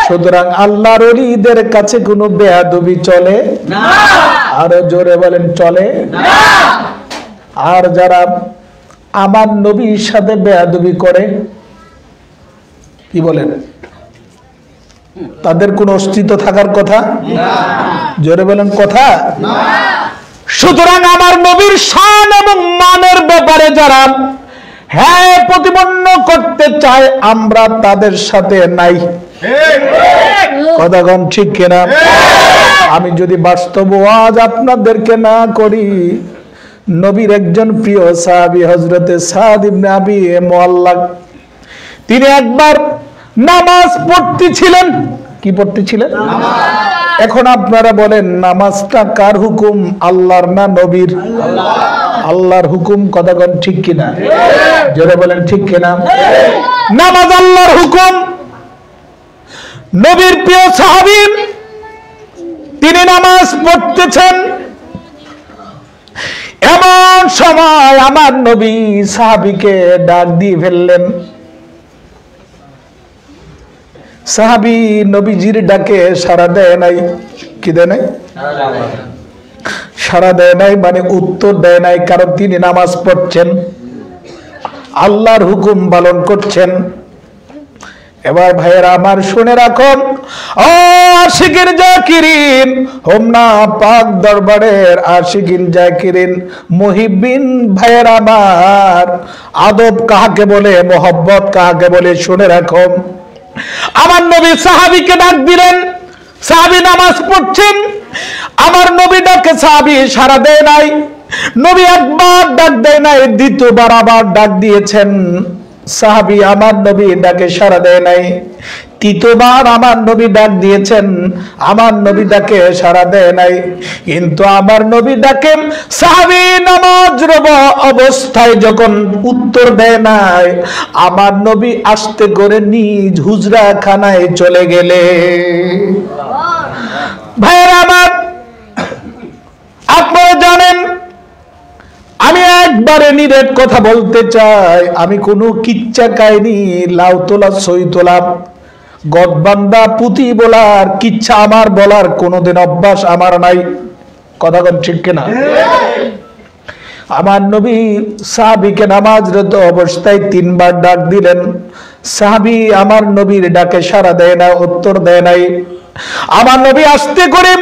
সুতরাং আল্লাহর ওলিদের কাছে কোনো বেয়াদবি চলে না। আরো জোরে বলেন চলে না। আর যারা আমার নবীর সাথে বেয়াদবি করে, কি বলেন, তাদের কোনো অস্তিত্ব থাকার কথা না। জোরে বলেন কথা না। সুতরাং আমার নবীর শান এবং মানের ব্যাপারে যারা হ্যাঁ প্রতিপন্ন করতে চায়, আমরা তাদের সাথে নাই। কথাগণ ঠিক কিনা? আমি যদি বাস্তব আজ আপনাদেরকে না করি, নবীর একজন প্রিয় সাহাবী হযরতে সাদ ইবনে আবি মুআল্লাক, তিনি একবার নামাজ পড়তেছিলেন। কি পড়তেছিলেন? এখন আপনারা বলেন, নামাজটা কার হুকুম, আল্লাহর না নবীর? আল্লাহর হুকুম। কথাগণ ঠিক কিনা? জোরে বলেন ঠিক কিনা? নামাজ আল্লাহর হুকুম। নবীর প্রিয় সাহাবী তিনি নামাজ পড়তেছেন, এমন সময় আমার নবী সাহাবীকে ডাক দিয়ে ফেললেন। সাহাবী নবীজির ডাকে সাড়া দেয় নাই। কি দেয় নাই? সাড়া দেয় নাই মানে উত্তর দেয় নাই, কারণ তিনি নামাজ পড়ছেন, আল্লাহর হুকুম পালন করছেন। এবার ভাইয়েরা আমার শুনে রাখুন, ও আশিকিন জাকিরিন, হোমনা পাক দরবারের আশিকিন জাকিরিন মুহিব্বিন ভাইয়েরা আমার, আদব কাহাকে বলে, মোহব্বত কাহাকে বলে শুনে রাখুন। আমার নবী সাহাবীকে ডাক দিলেন, সাহাবী নামাজ পড়ছেন, আমার নবী ডাকে সাহাবী সাড়া দেয় নাই। নবী একবার ডাক দেয় নাই, দ্বিতীয়বার আবার ডাক দিয়েছেন, সাহাবী আমার নবী ডাকে সাড়া দেয় নাই। তৃতীয়বার আমার নবী ডাক দিয়েছেন, আমার নবী ডাকে সাড়া দেয় নাই। কিন্তু আমার নবী ডাকে সাহাবী নামাজরত অবস্থায় যখন উত্তর দেয় নাই, আমার নবী আস্তে করে নিজ হুজরা খানায় চলে গেলে। ভাইয়েরা আমার, আপনারা জানেন আমি একবারে নিরেট কথা বলতে চাই, আমি কোনো কিচ্ছা কাহিনী লাউ তোলা সই তোলা গদবান্দা পুঁথি বলার কিচ্ছা আমার বলার কোনোদিন অভ্যাস আমার নাই। কথাগণ ঠিক কিনা? আমার নবী সাহাবীকে নামাজরত অবস্থায় 3 বার ডাক দিলেন, সাহাবী আমার নবীর ডাকে সাড়া দেয় না, উত্তর দেয় নাই। আমার নবী আস্তে করে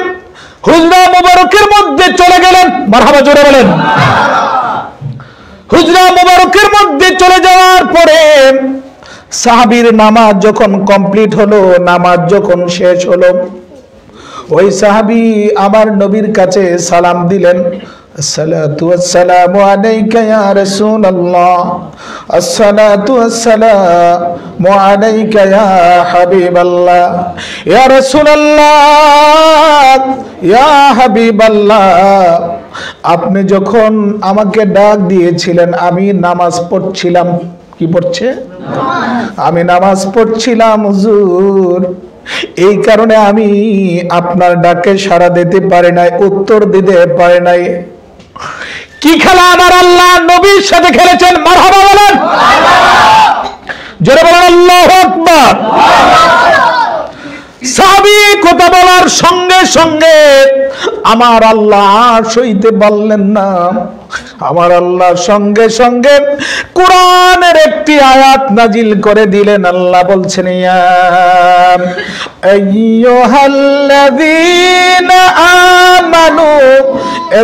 হুজরা মুবারকের মধ্যে চলে গেলেন। মারহাবা জোরে বলেন। হুজরা মুবারকের মধ্যে চলে যাওয়ার পরে সাহাবীর নামাজ যখন কমপ্লিট হলো, নামাজ যখন শেষ হলো, ওই সাহাবী আমার নবীর কাছে সালাম দিলেন, আসসালাতু ওয়াসসালামু আলাইকা ইয়া রাসূলুল্লাহ, আসসালাতু ওয়াসসালামু আলাইকা ইয়া হাবিবাল্লাহ, ইয়া রাসূলুল্লাহ, ইয়া হাবিবাল্লাহ, আপনি যখন আমাকে ডাক দিয়েছিলেন আমি নামাজ পড়ছিলাম। কি পড়ছে? আমি নামাজ পড়ছিলাম হুজুর, এই কারণে আমি আপনার ডাকে সাড়া দিতে পারি নাই, উত্তর দিতে পারি নাই। কি খেলা আমার আল্লাহ নবীর সাথে খেলেছেন? মারহাবা বলেন, জোরে বলেন আল্লাহু আকবার। সাহাবী কথা বলার সঙ্গে সঙ্গে আমার আল্লাহ সইতে বললেন না, আমার আল্লাহ সঙ্গে সঙ্গে কোরআনের একটি আয়াত নাজিল করে দিলেন। আল্লাহ বলছেন, ইয়া আইয়ুহাল্লাযীনা আমানু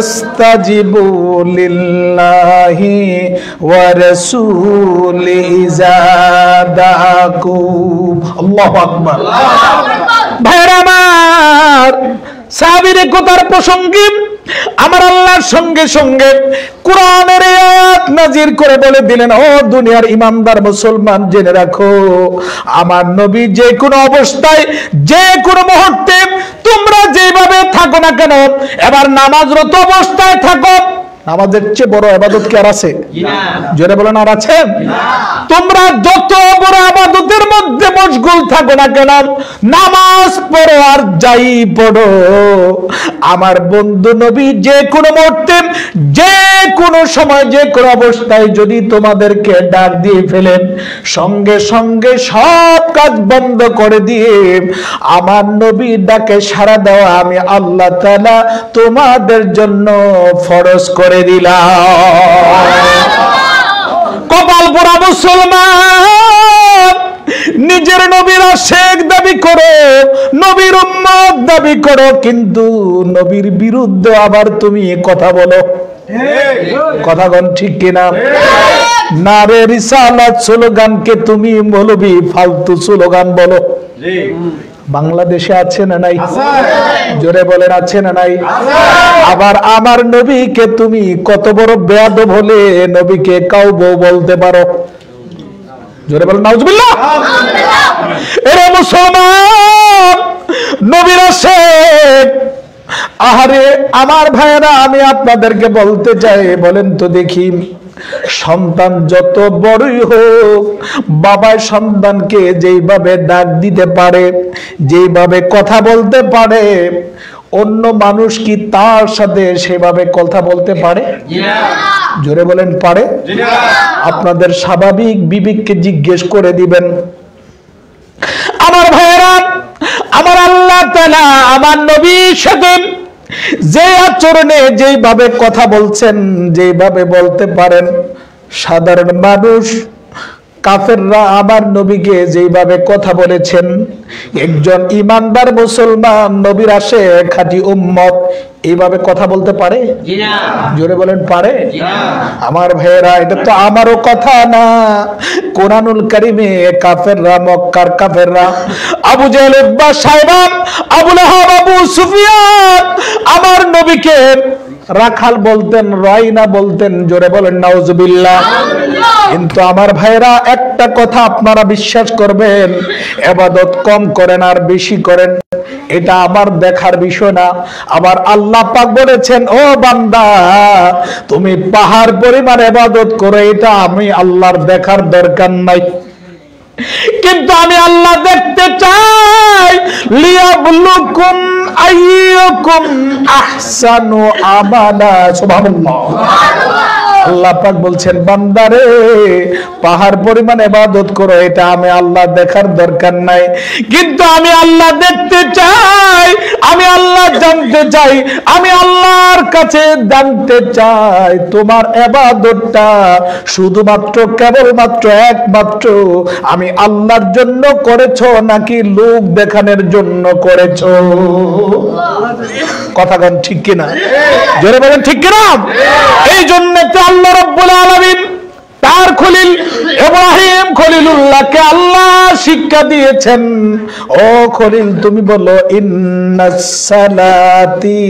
ইস্তাজিবু লিল্লাহি ওয়া রাসূলিহি ইযা দাআকুম। আল্লাহু আকবার। ভাইরা আমার, সাহাবীর কথার প্রসঙ্গে আমার আল্লাহর সঙ্গে সঙ্গে কোরআনের আয়াত নাজিল করে বলে দিলেন, ও দুনিয়ার ইমানদার মুসলমান, জেনে রাখো আমার নবী যে কোনো অবস্থায় যে কোনো মুহূর্তে তোমরা যেভাবে থাকো না কেন, এবার নামাজরত অবস্থায় থাকো, নামাজের চেয়ে বড় ইবাদত কি আর আছে? জোরে বলেন, আর আছে? তোমরা যত বড় ইবাদতের মধ্যে মশগুল থাকো না কেন, নামাজ পড়ো আর যাই পড়ো, আমার বন্ধু নবী যে কোনো মুহূর্তে যে কোনো সময় যে কোনো অবস্থায় যদি তোমাদেরকে ডাক দিয়ে ফেলেন, সঙ্গে সঙ্গে সব কাজ বন্ধ করে দিয়ে আমার নবীর ডাকে সাড়া দেওয়া আমি আল্লাহ তাআলা তোমাদের জন্য ফরজ করে দিলাম। কপাল পোড়া মুসলমান, নিজের নবীর আশিক দাবি করো, নবীর উম্মত দাবি করো, কিন্তু নবীর বিরুদ্ধে আবার তুমি কথা বলো। কথা কোন ঠিক কিনা? নারে রিসালাত স্লোগানকে তুমি মৌলবি ফালতু স্লোগান বলো। বাংলাদেশে আছে না নাই? জোরে বলেন, আছে না নাই? আবার আমার নবীকে তুমি কত বড় বেয়াদব হলে নবীকে কাউবো বলতে পারো। জোরে বলেন নাউজুবিল্লাহ। এরে মুসলমান, নবীর আশিক, আহারে আমার ভাইয়েরা, আমি আপনাদেরকে বলতে চাই, বলেন তো দেখি, সন্তান যত বড়ই হোক, বাবাই সন্তানকে যেইভাবে ডাক দিতে পারে, যেইভাবে কথা বলতে পারে, অন্য মানুষ কি তার সাথে সেভাবে কথা বলতে পারে? জোরে বলেন, পারে? আপনাদের স্বাভাবিক বিবেককে জিজ্ঞেস করে দিবেন। আমার ভাইয়েরা, আমার আল্লাহ তাআলা আমার নবীর সাথে যে আচরণে যেইভাবে কথা বলছেন, যেইভাবে বলতে পারেন, সাধারণ মানুষ কাফেররা আমার নবীকে যেইভাবে কথা বলেছেন, একজন ইমানদার মুসলমান নবীর আশিক খাঁটি উম্মত এইভাবে কথা বলতে পারে? জোরে বলেন, পারে? আমার ভাইয়েরা, এটা তো আমারও কথা না, কোরআনুল কারীমে কাফেররা, মক্কার কাফেররা, আবু জেহেল, উতবা, সাইবা, আবু লাহাব, আবু সুফিয়ান আমার নবীকে রাখাল বলতেন, রাইনা বলতেন। জোরে বলেন নাউজুবিল্লাহ। কিন্তু আমার ভাইরা, একটা কথা আপনারা বিশ্বাস করবেন, ইবাদত কম করেন আর বেশি করেন, এটা আমার দেখার বিষয় না। আমার আল্লাহ পাক বলেছেন, ও বান্দা, তুমি পাহাড় পরিমাণ ইবাদত করো, এটা আমি আল্লাহর দেখার দরকার নাই। কিন্তু আমি আল্লাহ দেখতে চাই, লিয়াবলুকুম আইয়ুকুম আহসানু আমালা। সুবহানাল্লাহ। আল্লাহ পাক বলছেন, বান্দারে পাহাড় পরিমাণ ইবাদত করো, এটা আমি আল্লাহ দেখার দরকার নাই, কিন্তু আমি আল্লাহ দেখতে চাই, আমি আল্লাহ জানতে চাই, আমি আল্লাহর কাছে জানতে চাই তোমার ইবাদতটা শুধুমাত্র কেবলমাত্র একমাত্র আমি আল্লাহর জন্য করেছো নাকি লোক দেখানোর জন্য করেছো? কথা কোন ঠিক কিনা? জোরে বলেন ঠিক কিনা? এই জন্য তো আল্লাহ রাব্বুল আলামিন তার খলিল ইব্রাহিম খলিলুল্লাহকে আল্লাহ শিক্ষা দিয়েছেন, ও খলিল তুমি বলো, ইন্নাস সালাতি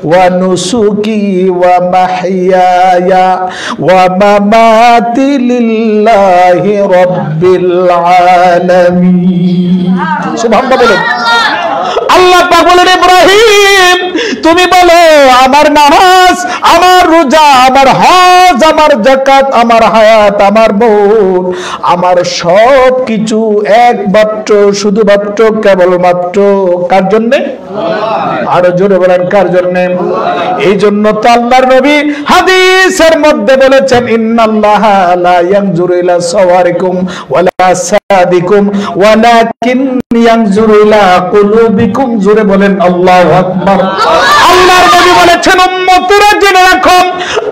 ওয়া নুসুকি ওয়া মাহইয়ায়া ওয়া মামাতি লিল্লাহি রাব্বিল আলামিন। সুবহানাল্লাহ বলেন। আল্লাহ পাক বলেন, ইব্রাহিম তুমি বলো, আমার নামাজ, আমার রোজা, আমার হজ, আমার যাকাত, আমার হায়াত, আমার মৌত, আমার সব কিছু একমাত্র শুধুমাত্র কেবলমাত্র কার জন্য? আরো জোরে বলেন, কার জন্য? এই জন্য তো আল্লাহর নবী হাদিসের মধ্যে বলেছেন, ইন্নাল্লাহা লা ইয়ানজুরু ইলা সাওয়ারিকুম ওয়ালা সাদিকুম ওয়ালাকিন ইয়ানজুরু ইলা কুলুবিকুম। জোরে বলেন আল্লাহু আকবার। আল্লাহর নবী বলেছেন, উম্মতেরা জেনে রাখো,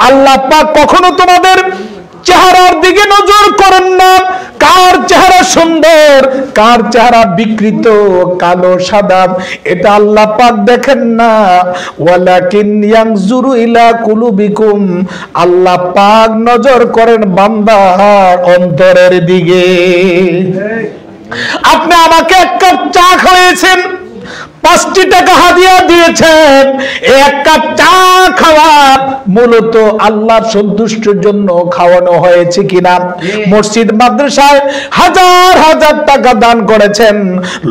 আল্লাহ পাক কখনো তোমাদের চেহারার দিকে নজর করেন না, কার চেহারা সুন্দর কার চেহারা বিকৃত কালো সাদা এটা আল্লাহ পাক দেখেন না, ওয়ালাকিন ইয়ানজুরু ইলা কুলুবিকুম, আল্লাহ পাক নজর করেন বান্দার অন্তরের দিকে। আপনি আমাকে এক কাপ চা খাওয়াইছেন, 5টি টাকা হাদিয়া দিয়েছেন, এক কাপ চা খাওয়া মূলত আল্লাহর সন্তুষ্টির জন্য খাওয়ানো হয়েছে কিনা? মসজিদ মাদ্রাসায় হাজার হাজার টাকা দান করেছেন,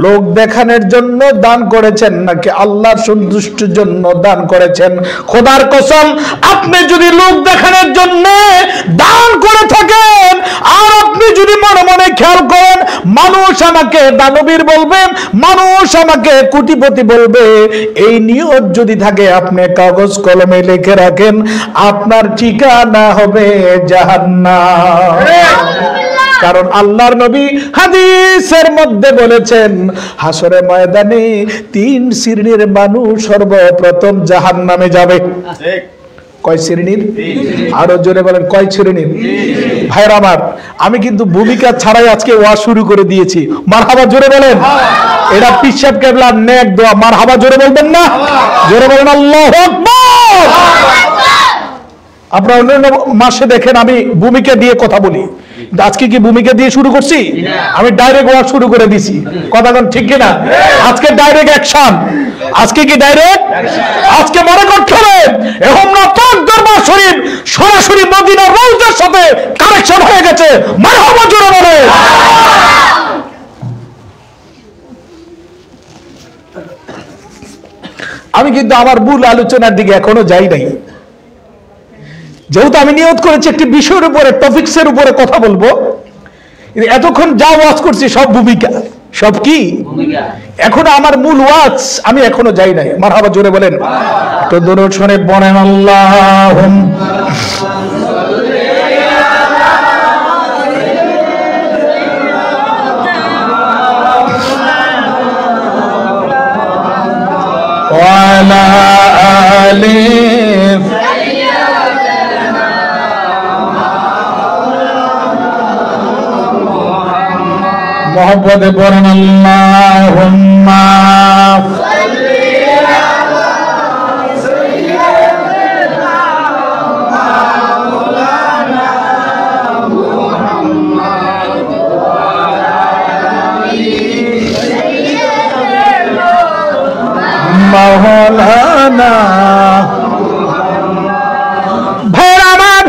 লোক দেখানোর জন্য দান করেছেন নাকি আল্লাহর সন্তুষ্টির জন্য দান করেছেন? খোদার কসম, আপনি যদি লোক দেখানোর জন্য দান করে থাকেন আর আপনি যদি মনে মনে খেয়াল করেন মানুষ আমাকে দানবীর বলবে, মানুষ আমাকে কোটিপতি বলবে, এই নিয়ত যদি থাকে আপনি কাগজ কলমে লিখে রাখেন, আপনার ঠিকানা হবে জাহান্নাম। কারণ আল্লাহর নবী হাদিসের মধ্যে বলেছেন, হাসরের ময়দানে 3 শ্রেণীর মানুষ সর্বপ্রথম জাহান্নামে যাবে। কয় শ্রেণীর? আরো জোরে বলেন, কয় শ্রেণীর? ভাইরা আমার, আমি কিন্তু ভূমিকা ছাড়াই আজকে ওয়াজ শুরু করে দিয়েছি। মারহাবা জোরে বলেন। এটা পিসাব কেবলার নেক দোয়া। মারহাবা জোরে বলবেন না? জোরে বলেন আল্লাহু আকবার। আপনারা অন্যান্য মাসে দেখেন আমি ভূমিকা দিয়ে কথা বলি, আজকে কি ভূমিকা দিয়ে শুরু করছি? আমি ডাইরেক্ট ওয়াজ শুরু করে দিছি। কথা কোন ঠিক কিনা? আজকে ডাইরেক্ট অ্যাকশন। আজকে কি ডাইরেক্ট? আজকে মনে করতে হবে এখন না পাক দরবার শরীফ সরাসরি মদিনার রওজার সাথে কানেকশন হয়ে গেছে। মারহাবা জোরে বলে। আমি কিন্তু আমার মূল আলোচনার দিকে এখনো যাই নাই, যেহেতু আমি নিয়ত করেছি একটি বিষয়ের উপরে, টপিকসের উপরে কথা বলবো। এতক্ষণ যা ওয়াজ করছি সব ভূমিকা, সব কি এখন আমার মূল ওয়াজ আমি এখনো যাই নাই। মারহাবা জোরে বলেন। তো দরুদ শরীফ পড়েন আল্লাহুম্মা ওয়া আলা আলি মোহাম্মদে পড়েন আল্লাহুম্মা মাওলানা। ভাইরা আমার,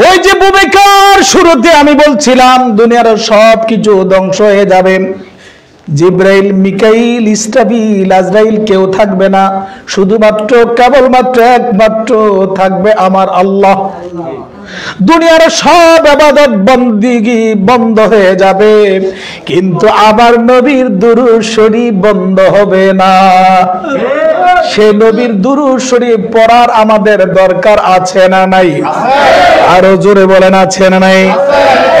ওই যে ভূমিকার শুরুতে আমি বলছিলাম দুনিয়ার সব কিছু ধ্বংস হয়ে যাবে, জিব্রাইল, মিকাইল, ইসরাফিল, আজরাইল কেউ থাকবে না, শুধুমাত্র কেবলমাত্র একমাত্র থাকবে আমার আল্লাহ। দুনিয়ার সব ইবাদত বন্দেগী বন্ধ হয়ে যাবে, কিন্তু আমার নবীর দুরূদ শরীফ বন্ধ হবে না। সে নবীর দুরূদ শরীফ পড়ার আমাদের দরকার আছে না নাই? আরো জোরে বলেন, আছে না নাই?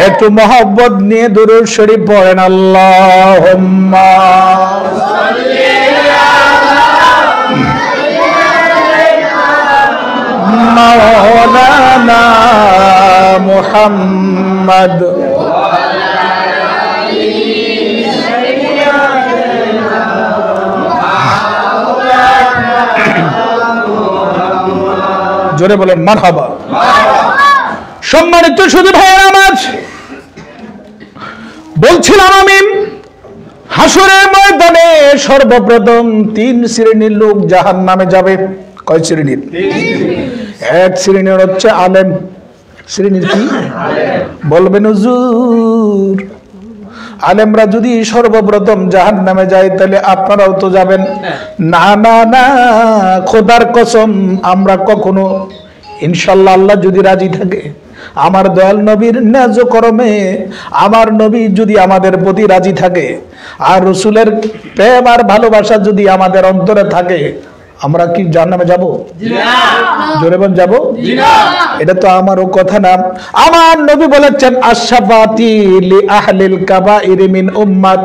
একটু মহব্বত নিয়ে দুরূদ শরীফ পড়েন আল্লাহুম্মা মাওলানা মুহাম্মদ। জোরে বলেন মারহাবা। সম্মানিত শুধু ভাইয়েরা আমার, বলছিলাম আমি হাসরের ময়দানে সর্বপ্রথম 3 শ্রেণীর লোক জাহান্নামে যাবে। কয় শ্রেণীর? 1 শ্রেণীর হচ্ছে আলেম। শ্রেণীর কি বলবেন হুজুর? আলেমরা যদি সর্বপ্রথম জাহান্নামে যায় তাহলে আপনারাও তো যাবেন? না না না, খোদার কসম আমরা কখনো ইনশাআল্লাহ আল্লাহ যদি রাজি থাকে, আমার দয়াল নবীর ন্যায্য কর্মে আমার নবী যদি আমাদের প্রতি রাজি থাকে আর রসুলের প্রেম আর ভালোবাসা যদি আমাদের অন্তরে থাকে, আমরা কি জাহান্নামে যাব? জোরে বল যাব? এটা তো আমারও কথা না। আমার নবী বলেছেন আশফাতি লি আহলিল কাবাইর মিন উম্মাত।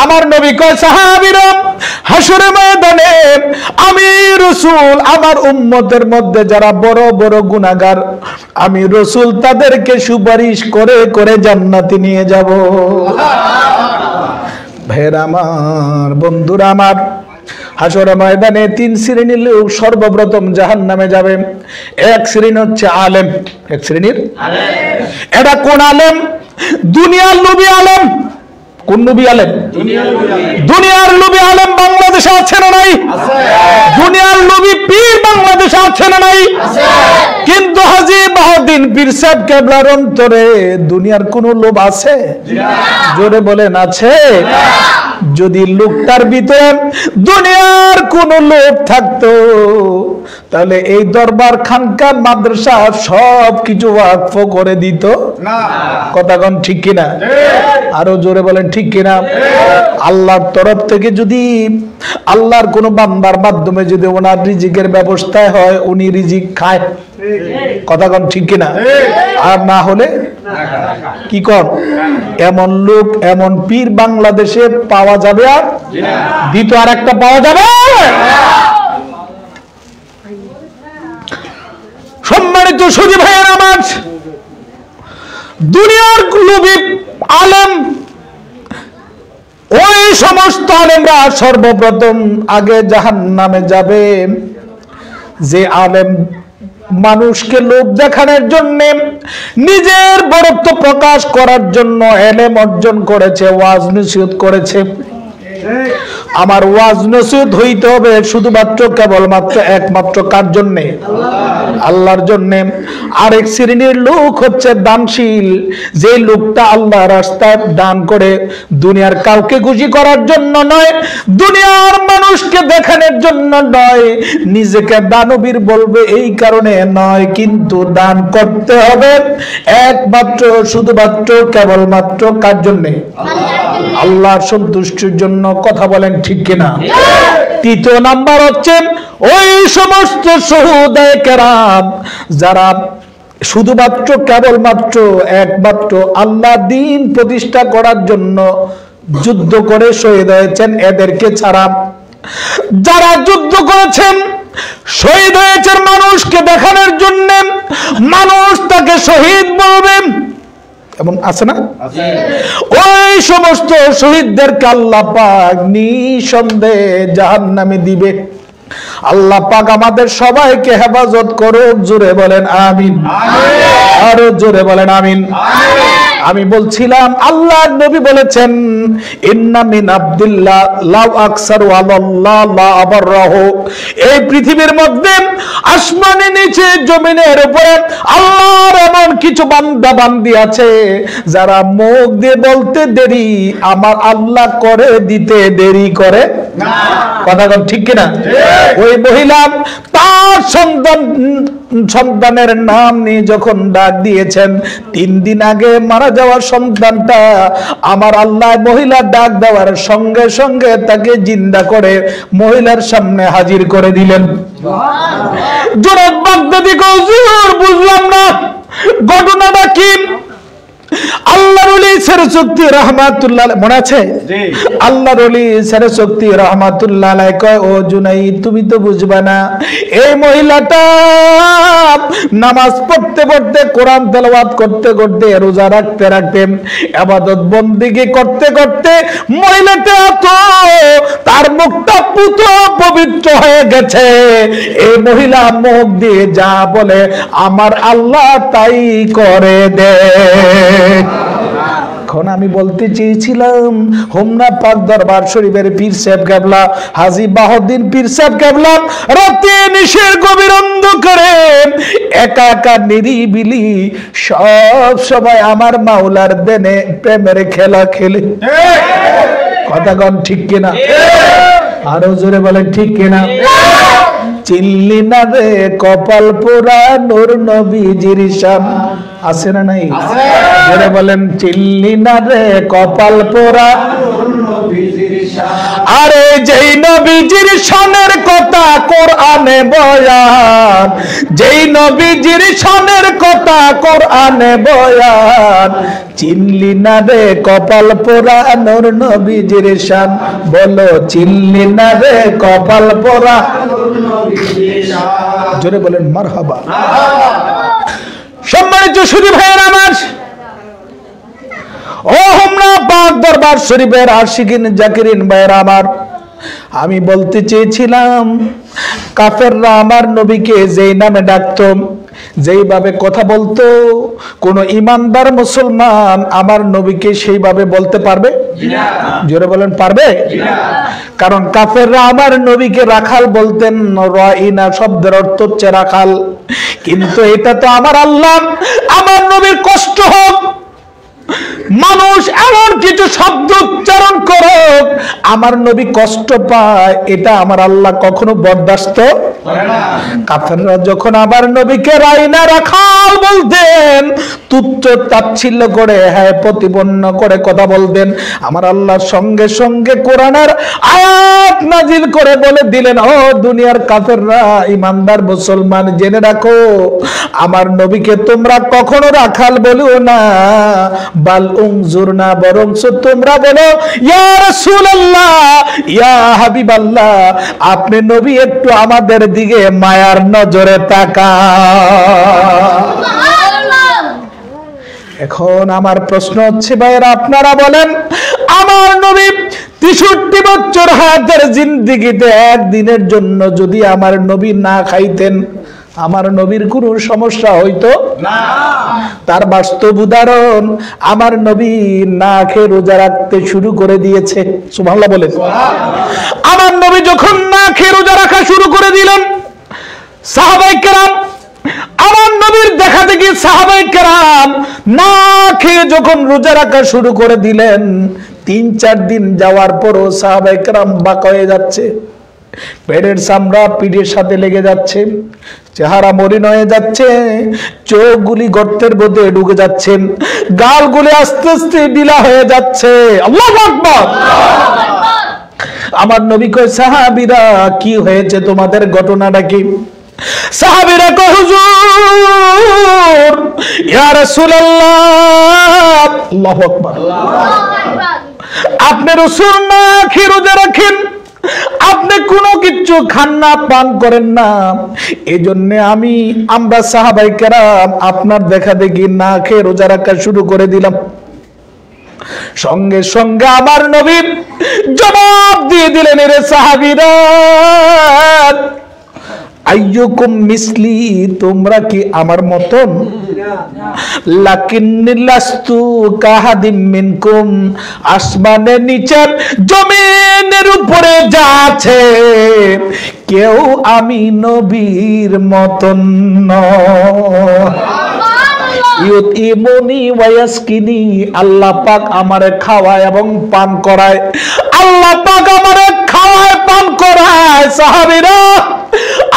আমার নবী কয় সাহাবীরা হাসরের ময়দানে আমি রাসূল আমার উম্মতের মধ্যে যারা বড় বড় গুনাহগার আমি রাসূল তাদেরকে সুপারিশ করে করে জান্নাতে নিয়ে যাব। ভাইরা আমার, বন্ধুরা আমার, হাসরের ময়দানে তিন শ্রেণীর লোক সর্বপ্রথম জাহান্নামে যাবে। এক শ্রেণী হচ্ছে আলেম। এক শ্রেণীর আলেম। এটা কোন আলেম? দুনিয়ার লোভী আলেম। কোন নবী আলেম? দুনিয়ার নবী আলেম বাংলাদেশে আছে না নাই? দুনিয়ার নবী পীর বাংলাদেশে আছে না নাই? কিন্তু হাজী বাহাউদ্দিন পীর সাহেব কেবলার অন্তরে দুনিয়ার কোন লোভ আছে? জোরে বলেন আছে? যদি লোকটার ভিতরে দুনিয়ার কোন লোভ থাকতো তাহলে এই দরবার খানকা মাদ্রাসা সব কিছু ওয়াকফ করে দিত না। কথা কোন ঠিক কিনা? আরো জোরে বলেন ঠিক কিনা? আল্লাহর তরফ থেকে যদি আল্লাহর কোন বান্দার মাধ্যমে যদি ওনার রিজিকের ব্যবস্থা হয় উনি রিজিক খায়। কথা কোন ঠিক কিনা? আর না হলে কি কর? এমন লোক এমন পীর বাংলাদেশে পাওয়া যাবে আর দ্বিতীয় আর একটা পাওয়া যাবে? সম্মানিত সুধী ভাইয়ের আমার, দুনিয়ার লোভী আলেম ওই সমস্ত আলেমরা সর্বপ্রথম আগে জাহান্নামে যাবে। যে আলেম মানুষকে লোভ দেখানোর জন্য নিজের বড়ত্ব প্রকাশ করার জন্য এলেম অর্জন করেছে, ওয়াজ নসিহত করেছে। আমার ওয়াজ নসিহত হইতে হবে শুধুমাত্র কেবলমাত্র একমাত্র কার জন্য? আল্লাহর জন্য। আরেক শ্রেণীর লোক হচ্ছে দানশীল। যে লোকটা আল্লাহর রাস্তায় দান করে দুনিয়ার কাউকে খুশি করার জন্য নয়, দুনিয়ার মানুষকে দেখানোর জন্য নয়, নিজেকে দানবীর বলবে এই কারণে নয়, কিন্তু দান করতে হবে একমাত্র শুধুমাত্র কেবলমাত্র কার জন্য? আল্লাহর সন্তুষ্টির জন্য। কথা বলেন ঠিক কিনা? তৃতীয় নাম্বার হচ্ছে ওই সমস্ত শহীদায়ে কেরাম যারা শুধুমাত্র কেবলমাত্র একমাত্র আল্লাহ দ্বীন প্রতিষ্ঠা করার জন্য যুদ্ধ করে শহীদ হয়েছেন। এদেরকে ছাড়া যারা যুদ্ধ করেছেন শহীদ হয়েছেন মানুষকে দেখানোর জন্য, মানুষ তাকে শহীদ বলবেন, এমন আছে না? ওই সমস্ত শহীদদেরকে আল্লাহ পাক নিঃসন্দেহে জাহান্নামে দিবে। আল্লাহ পাক আমাদের সবাইকে হেফাজত করুক। জোরে বলেন আমিন। আরো জোরে বলেন আমিন। আমি বলছিলাম আল্লাহর নবী বলেছেন ইন্না মিন আব্দুল্লাহ লাউ আকসারু আলাল্লাহ লা আবরাহু। এই পৃথিবীর মধ্যে আসমানের নিচে জমিনের উপরে আল্লাহর এমন কিছু বান্দা বান্দি আছে যারা মুখ দিয়ে বলতে দেরি, আমার আল্লাহ করে দিতে দেরি করে না। কথা বল ঠিক কিনা? ওই মহিলা তার সন্তানের নাম নিয়ে যখন ডাক দিয়েছেন, 3 দিন আগে মারা যাওয়ার সন্তানটা আমার আল্লাহ মহিলার ডাক দেওয়ার সঙ্গে সঙ্গে তাকে জিন্দা করে মহিলার সামনে হাজির করে দিলেন। জোরাত বাগদাদি হুজুর বুঝলাম না ঘটনাটা কি? আল্লাহর ওলি সরসুক্তি রাহমাতুল্লাহ মনে আছে? আল্লাহর ওলি সরসুক্তি রাহমাতুল্লাহ আলাইহি কয় ও জুনাইদ তুমি তো বুঝবা না, এই মহিলাটা নামাজ পড়তে পড়তে কোরআন তেলাওয়াত করতে করতে রোজা রাখতে রাখতে ইবাদত বন্দেগী করতে করতে মহিলাটা তো তার মুখটা পুত পবিত্র হয়ে গেছে। এই মহিলা মুখ দিয়ে যা বলে আমার আল্লাহ তাই করে দেয়। এখন আমি বলতে চেয়েছিলাম হোমনা পাক দরবার শরীফের পীর সাহেব কেবলা হাজী বাহাউদ্দিন পীর সাহেব কেবলা রাতে নিশের গভীর অন্ধকারে একা একা নিরিবিলি সব সময় আমার মাওলার দেনে প্রেমের খেলা খেলে। কথা কোন ঠিক কিনা? আরো জোরে বলেন ঠিক কিনা? চিনলি না রে কপাল পোড়া নূর নবীজির শান। আছে না নাই? জোরে বলেন চিল্লি না রে কপাল পোড়া। আরে যেই নবীজির শানের কথা কোরআনে বয়ান, যেই নবীজির শানের কথা কোরআনে বয়ান, চিনলি না রে কপাল পোড়া নূর নবীজির শান। বলো চিনলি না রে কপাল পোড়া। জোরে বলেন মারহাবা। সম্মানিত সুধী ভাইয়ের আমার, ও হোমনা পাক দরবার শরীফের আশিকিন জাকিরিন ভাইয়ের আমার, আমি বলতে চেয়েছিলাম কাফেররা আমার নবীকে যেই নামে ডাকতো, যেইভাবে কথা বলতো, কোন ইমানদার মুসলমান আমার নবীকে সেইভাবে বলতে পারবে? জোরে বলেন পারবে? কারণ কাফেররা আমার নবীকে রাখাল বলতেন। রাইনা শব্দের অর্থ হচ্ছে রাখাল, কিন্তু এটা তো আমার আল্লাহ। আমার নবীর কষ্ট হোক, মানুষ এমন কিছু শব্দ উচ্চারণ করুক, আমার নবী কষ্ট পায়, এটা আমার আল্লাহ কখনো বরদাস্ত করে না। কাফেররা যখন আমার নবীকে রাইনা রাখাল বলতেন, তুচ্ছ তাচ্ছিল্য করে, হ্যাঁ প্রতিপন্ন করে কথা বলতেন, আমার আল্লাহ সঙ্গে সঙ্গে কোরআনের আয়াত নাজিল করে বলে দিলেন, ও দুনিয়ার কাফেররা, ইমানদার মুসলমান জেনে রাখো, আমার নবীকে তোমরা কখনো রাখাল বলিও না, বাল উনজুরনা, বরং তোমরা বলো ইয়া রাসূলুল্লাহ, ইয়া হাবিবাল্লাহ, আপনি নবী একটু আমাদের দিকে মায়ার নজরে তাকান। এখন আমার প্রশ্ন হচ্ছে ভাইরা, আপনারা বলেন আমার নবী 63 বছর হায়াতের জিন্দেগিতে একদিনের জন্য যদি আমার নবী না খাইতেন, আমার নবীর কোনো সমস্যা হইতো না? তার বাস্তব উদাহরণ, আমার নবী না খেয়ে রোজা রাখতে শুরু করে দিয়েছে। সুবহানাল্লাহ বলেন। আমার নবী যখন না খেয়ে রোজা রাখা শুরু করে দিলেন, সাহাবায়ে কেরাম, আমার নবীর দেখা দেখি সাহাবায়ে কেরাম না খেয়ে যখন রোজা রাখা শুরু করে দিলেন, 3-4 দিন যাওয়ার পরও সাহাবায়ে কেরাম বাঁকা হয়ে যাচ্ছে, পেটের চামড়া পিঠের সাথে লেগে যাচ্ছে, চেহারা মলিন হয়ে যাচ্ছে, চোখগুলি গর্তের মধ্যে ঢুকে যাচ্ছে, গালগুলি আস্তে আস্তে ঢিলা হয়ে যাচ্ছে। আল্লাহু আকবার। আমার নবী কয়, সাহাবীরা কি হয়েছে তোমাদের, ঘটনাটা কি? সাহাবীরা কয়, হুজুর, ইয়া রাসূলুল্লাহ, আল্লাহু আকবার, আপনি রাসূল না খেয়ে রোজা রাখেন, আপনি কোনো কিছু খান না, পান করেন না, এজন্য আমরা সাহাবায়ে কেরাম আপনার দেখা দেখি না খেয়ে রোজা রাখা শুরু করে দিলাম। সঙ্গে সঙ্গে আমার নবী জবাব দিয়ে দিলেন, রে সাহাবীরা, আইয়ুকুম মিসলি, তোমরা কি আমার মতন? লাকিন্নী লাস্তু কাহাদিম মিনকুম, আসমানের নিচের জমিনের উপরে যা আছে, কেউ আমি নবীর মতন নয়। ইউতিমুনি ওয়া ইয়াসকিনি, আল্লাহ পাক আমারে খাওয়ায় এবং পান করায়, আল্লাহ পাক আমারে খাওয়ায় পান করায়। সাহাবীরা,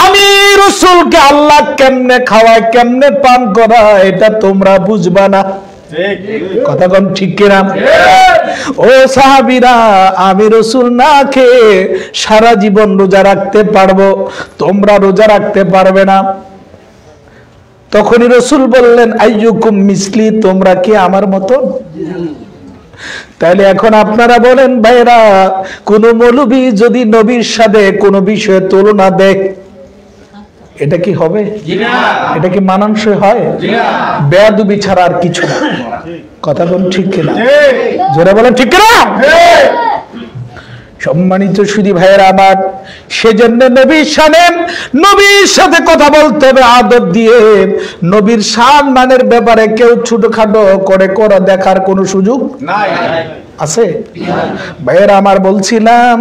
আমি রাসূলকে আল্লাহ কেমনে খাওয়ায় কেমনে পান করায় এটা তোমরা বুঝবা না। কথা কোন ঠিক কিনা? ও সাহাবীরা, আমি রাসূল না খেয়ে সারা জীবন রোজা রাখতে পারবো, তোমরা রোজা রাখতে পারবে না। তখনই রাসূল বললেন, আইয়ুকুম মিসলি, তোমরা কি আমার মতন? তাহলে এখন আপনারা বলেন ভাইরা, কোন মৌলবী যদি নবীর সাথে কোন বিষয়ে তুলনা দেয়, এটা কি হবে? এটা কি মানানসই হয়? বেয়াদবি ছাড়া আর কিছু না। কথা বল ঠিক কিনা? জোরে বলেন ঠিক কিনা? সম্মানিত সুধী ভাইয়েরা আমার, সেজন্য নবীর শানে, নবীর সাথে কথা বলতে হবে আদব দিয়ে। নবীর সম্মানের ব্যাপারে কেউ ছোটখাটো করে দেখার কোনো সুযোগ নাই। আছে ভাইয়েরা আমার, বলছিলাম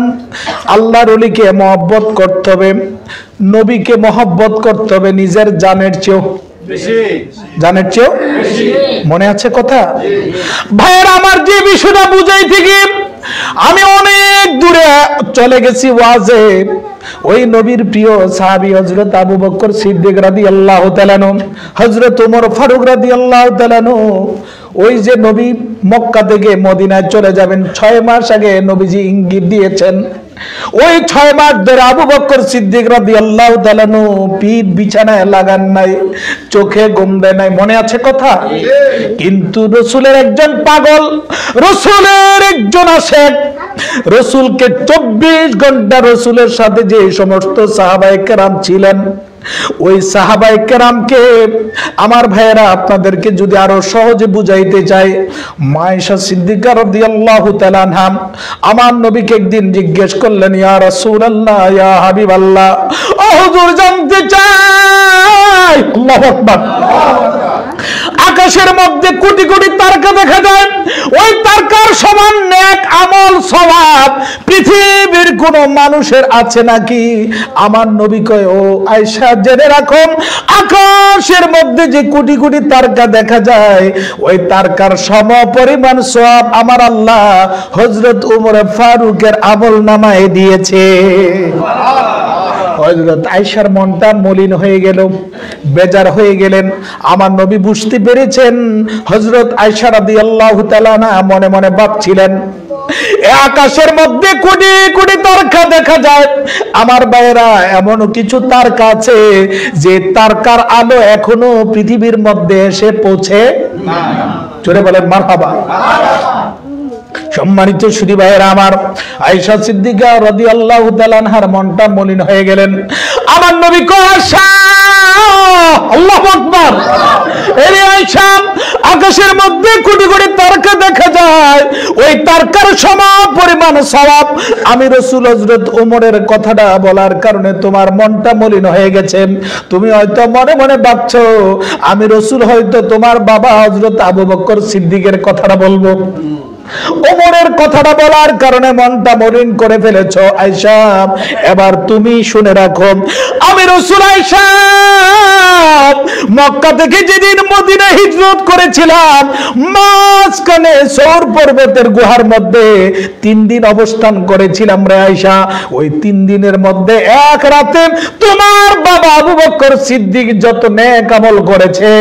আল্লাহর ওলিকে মহব্বত করতে হবে, নবীকে মহব্বত করতে হবে নিজের জানের চেয়েও বেশি। জানের চেয়েও বেশি। মনে আছে কথা? ভাইয়েরা আমার, যে বিষয়টা বুঝাই থেকে আমি অনেক দূরে চলে গেছি ওয়াজে, ওই নবীর প্রিয় সাহাবী হযরত আবু বকর সিদ্দিক রাদিয়াল্লাহু তাআলা আনহু, হযরত ওমর ফারুক রাদিয়াল্লাহু তাআলা আনহু, ওই যে নবী মক্কা থেকে মদিনায় চলে যাবেন 6 মাস আগে নবীজি ইঙ্গিত দিয়েছেন, ওই 6 মাস ধরে আবু বকর সিদ্দিক রাদিয়াল্লাহু তাআলা আনহু পিঠ বিছানায় লাগান নাই, চোখে ঘুম দেয় নাই, মনে আছে কথা? কিন্তু রাসূলের একজন পাগল, রাসূলের একজন আশেক, রাসূলকে 24 ঘন্টা রাসূলের সাথে যে সমস্ত সাহাবায়ে কেরাম ছিলেন, ওই সাহাবায়ে কেরামকে আমার ভাইয়েরা আপনাদেরকে যদি আরো সহজে বুঝাইতে চাই, মা আয়েশা সিদ্দিকা রাদিয়াল্লাহু তাআলা আনহা আমার নবীকে একদিন জিজ্ঞেস করলেন, ইয়া রাসূলুল্লাহ, ইয়া হাবিবাল্লাহ, ও হুজুর জানতে চাই, আল্লাহু আকবার, আকাশের মধ্যে কোটি কোটি তারকা দেখা যায়, ওই তারকার সমান নেক আমল সওয়াব পৃথিবীর কোন মানুষের আছে নাকি? আমার নবী কয়, ও আয়েশা জেনে রাখো, আকাশের মধ্যে যে কোটি কোটি তারকা দেখা যায়, ওই তারকার সমপরিমাণ সওয়াব আমার আল্লাহ হযরত ওমর ফারুকের আমলনামায় দিয়েছে। হযরত আয়েশার মনটা মলিন হয়ে গেল, বেজার হয়ে গেলেন। আমার নবী বুঝতে পেরেছেন হযরত আয়েশা রাদিয়াল্লাহু তাআলা মনে মনে ভাবছিলেন, এই আকাশের মধ্যে কোটি কোটি তারকা দেখা যায়, আমার ভাইয়েরা এমন কিছু তারকা আছে যে তারকার আলো এখনো পৃথিবীর মধ্যে এসে পৌঁছে না। জোরে বলেন মারহাবা। সম্মানিত সুধী ভাইয়েরা আমার, আয়েশা সিদ্দিকা রাদিয়াল্লাহু তাআলা আনহার মনটা মলিন হয়ে গেলেন। আমার নবী কয়, আয়েশা, আল্লাহু আকবার, এই আয়েশা, আকাশের মধ্যে কোটি কোটি তারকা দেখা যায়, ওই তারকার সমপরিমাণ সওয়াব আমি রাসূল হযরত ওমরের কথাটা বলার কারণে তোমার মনটা মলিন হয়ে গেছে। তুমি হয়তো মনে মনে ভাবছো আমি রাসূল হয়তো তোমার বাবা হযরত আবু বকর সিদ্দিকের কথাটা বলবো, ওমরের কথাটা বলার কারণে মনটা মলিন করে ফেলেছো। আয়েশা, এবার তুমি শুনে রাখো, আমি রাসূল আয়েশা মক্কা থেকে যেদিন মদিনা হিজরত করেছিলাম, মাঝখানে সৌর পর্বতের গুহার মধ্যে 3 দিন অবস্থান করেছিলাম রে আয়েশা। ওই 3 দিনের মধ্যে এক রাতে তোমার বাবা আবু বকর সিদ্দিক যত নেক আমল করেছে,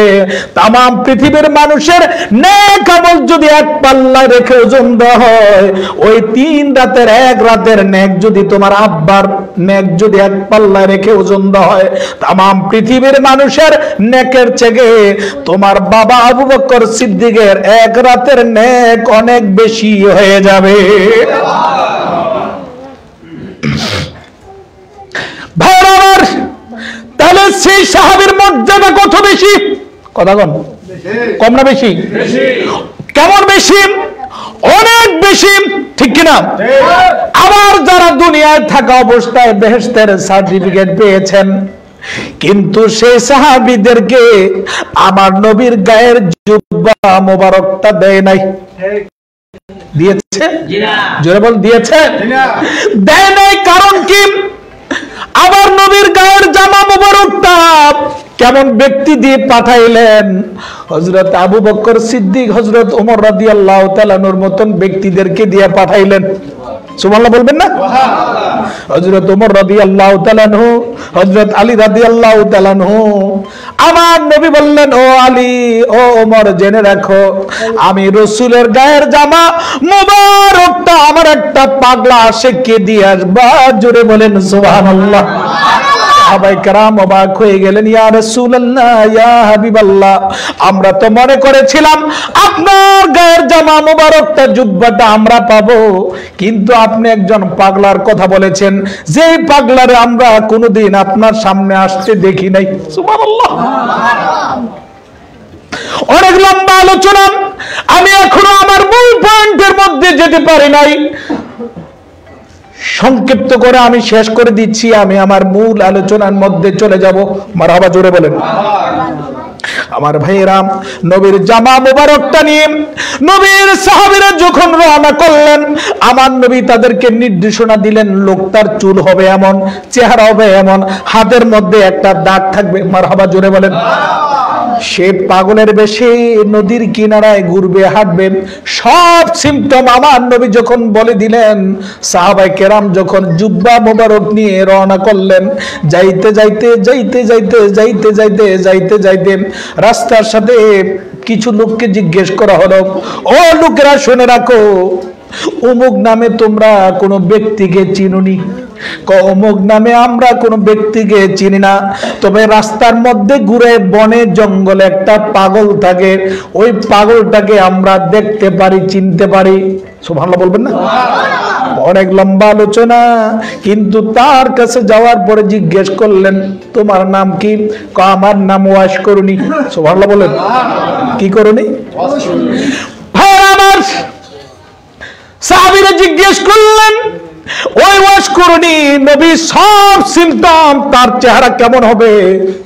তাম পৃথিবীর মানুষের নেক আমল যদি এক পাল্লায় রেখে ওজন দেওয়া হয়, ওই 3 রাতের এক রাতের নেক যদি তোমার আব্বার নেক যদি এক পাল্লায় রেখে ওজন দেওয়া হয়, তাম পৃথিবীর মানুষের নেকের থেকে তোমার বাবা আবু বকর সিদ্দিকের এক রাতের নেক অনেক বেশি হয়ে যাবে। ভাইরা, তাহলে সেই সাহাবীর মর্যাদা কত বেশি? কথা কম, কম না বেশি? কেমন বেশি? অনেক বেশি, ঠিক কিনা? আবার যারা দুনিয়ায় থাকা অবস্থায় বেহেশতের সার্টিফিকেট পেয়েছেন, কিন্তু সেই সাহাবীদেরকে আমার নবীর গায়ের জুব্বা মোবারকটা দেয় নাই। দিয়েছে? জোরে বল, দিয়েছে? দেয় নাই। কারণ কি? আবার নবীর গায়ের জামা মোবারকটা কেমন ব্যক্তি দিয়ে পাঠাইলেন? হযরত আবু বকর সিদ্দিক, হযরত ওমর রাদিয়াল্লাহু তাআলা নূর মতন ব্যক্তিদেরকে দিয়ে পাঠাইলেন। সুবহানাল্লাহ বলবেন না? হযরত ওমর রাদিয়াল্লাহু তাআলা আনহু, হযরত আলী রাদিয়াল্লাহু তাআলা আনহু, আমার নবী বললেন, ও আলী, ও ওমর, জেনে রাখো আমি রাসূলের গায়ের জামা মুবারকটা আমার একটা পাগলা আশিককে দিয়ে আসবা। জোরে বলেন সুবহানাল্লাহ। সাহাবায়ে কেরাম অবাক হয়ে গেলেন, ইয়া রাসূলুল্লাহ, ইয়া হাবিবাল্লাহ, আমরা তো মনে করেছিলাম আপনার গায়ের জামা মুবারকটা জুব্বাটা আমরা পাবো, কিন্তু আপনি একজন পাগলার কথা বলেছেন, যেই পাগলারে আমরা কোনোদিন আপনার সামনে আসতে দেখি নাই। সুবহানাল্লাহ। অনেক লম্বা আলোচনা, আমি এখনো আমার মূল পয়েন্টের মধ্যে যেতে পারি নাই। সংক্ষিপ্ত করে আমি শেষ করে দিচ্ছি, আমি আমার মূল আলোচনার মধ্যে চলে যাব। মারহাবা, জোরে বলেন। আমার ভাইয়েরা, নবীর জামা মোবারকটা নিয়ে নবীর সাহাবীরা যখন রওনা করলেন, আমার নবী তাদেরকে নির্দেশনা দিলেন, লোকটার চুল হবে এমন, চেহারা হবে এমন, হাতের মধ্যে একটা দাগ থাকবে। মারহাবা, জোরে বলেন। সে পাগলের বেশে নদীর কিনারায় ঘুরবে, হাঁটবে। সব সিমটম আমার নবী যখন বলে দিলেন, সাহাবায়ে কেরাম যখন জুব্বা মোবারক নিয়ে রওনা করলেন, যাইতে যাইতে যাইতে যাইতে যাইতে যাইতে যাইতে যাইতে রাস্তার সাথে কিছু লোককে জিজ্ঞেস করা হলো, ও লোকেরা শুনে রাখো, অমুক নামে তোমরা কোনো ব্যক্তিকে চিনুনি? অমুক নামে আমরা কোনো ব্যক্তিকে চিনি না, তবে রাস্তার মধ্যে ঘুরে বনে জঙ্গলে একটা পাগল থাকে, ওই পাগলটাকে আমরা দেখতে পারি, চিনতে পারি। সুবহানাল্লাহ বলবেন না? অনেক লম্বা আলোচনা, কিন্তু তার কাছে যাওয়ার পরে জিজ্ঞেস করলেন, তোমার নাম কি? আমার নাম ওয়াশ করুনি। সুবহানাল্লাহ বলেন। কি করুনি? ভাই আমার, সাহাবীরা জিজ্ঞেস করলেন, ওই ওয়াশ করুনি নবী সব সিমটম, তার চেহারা কেমন হবে,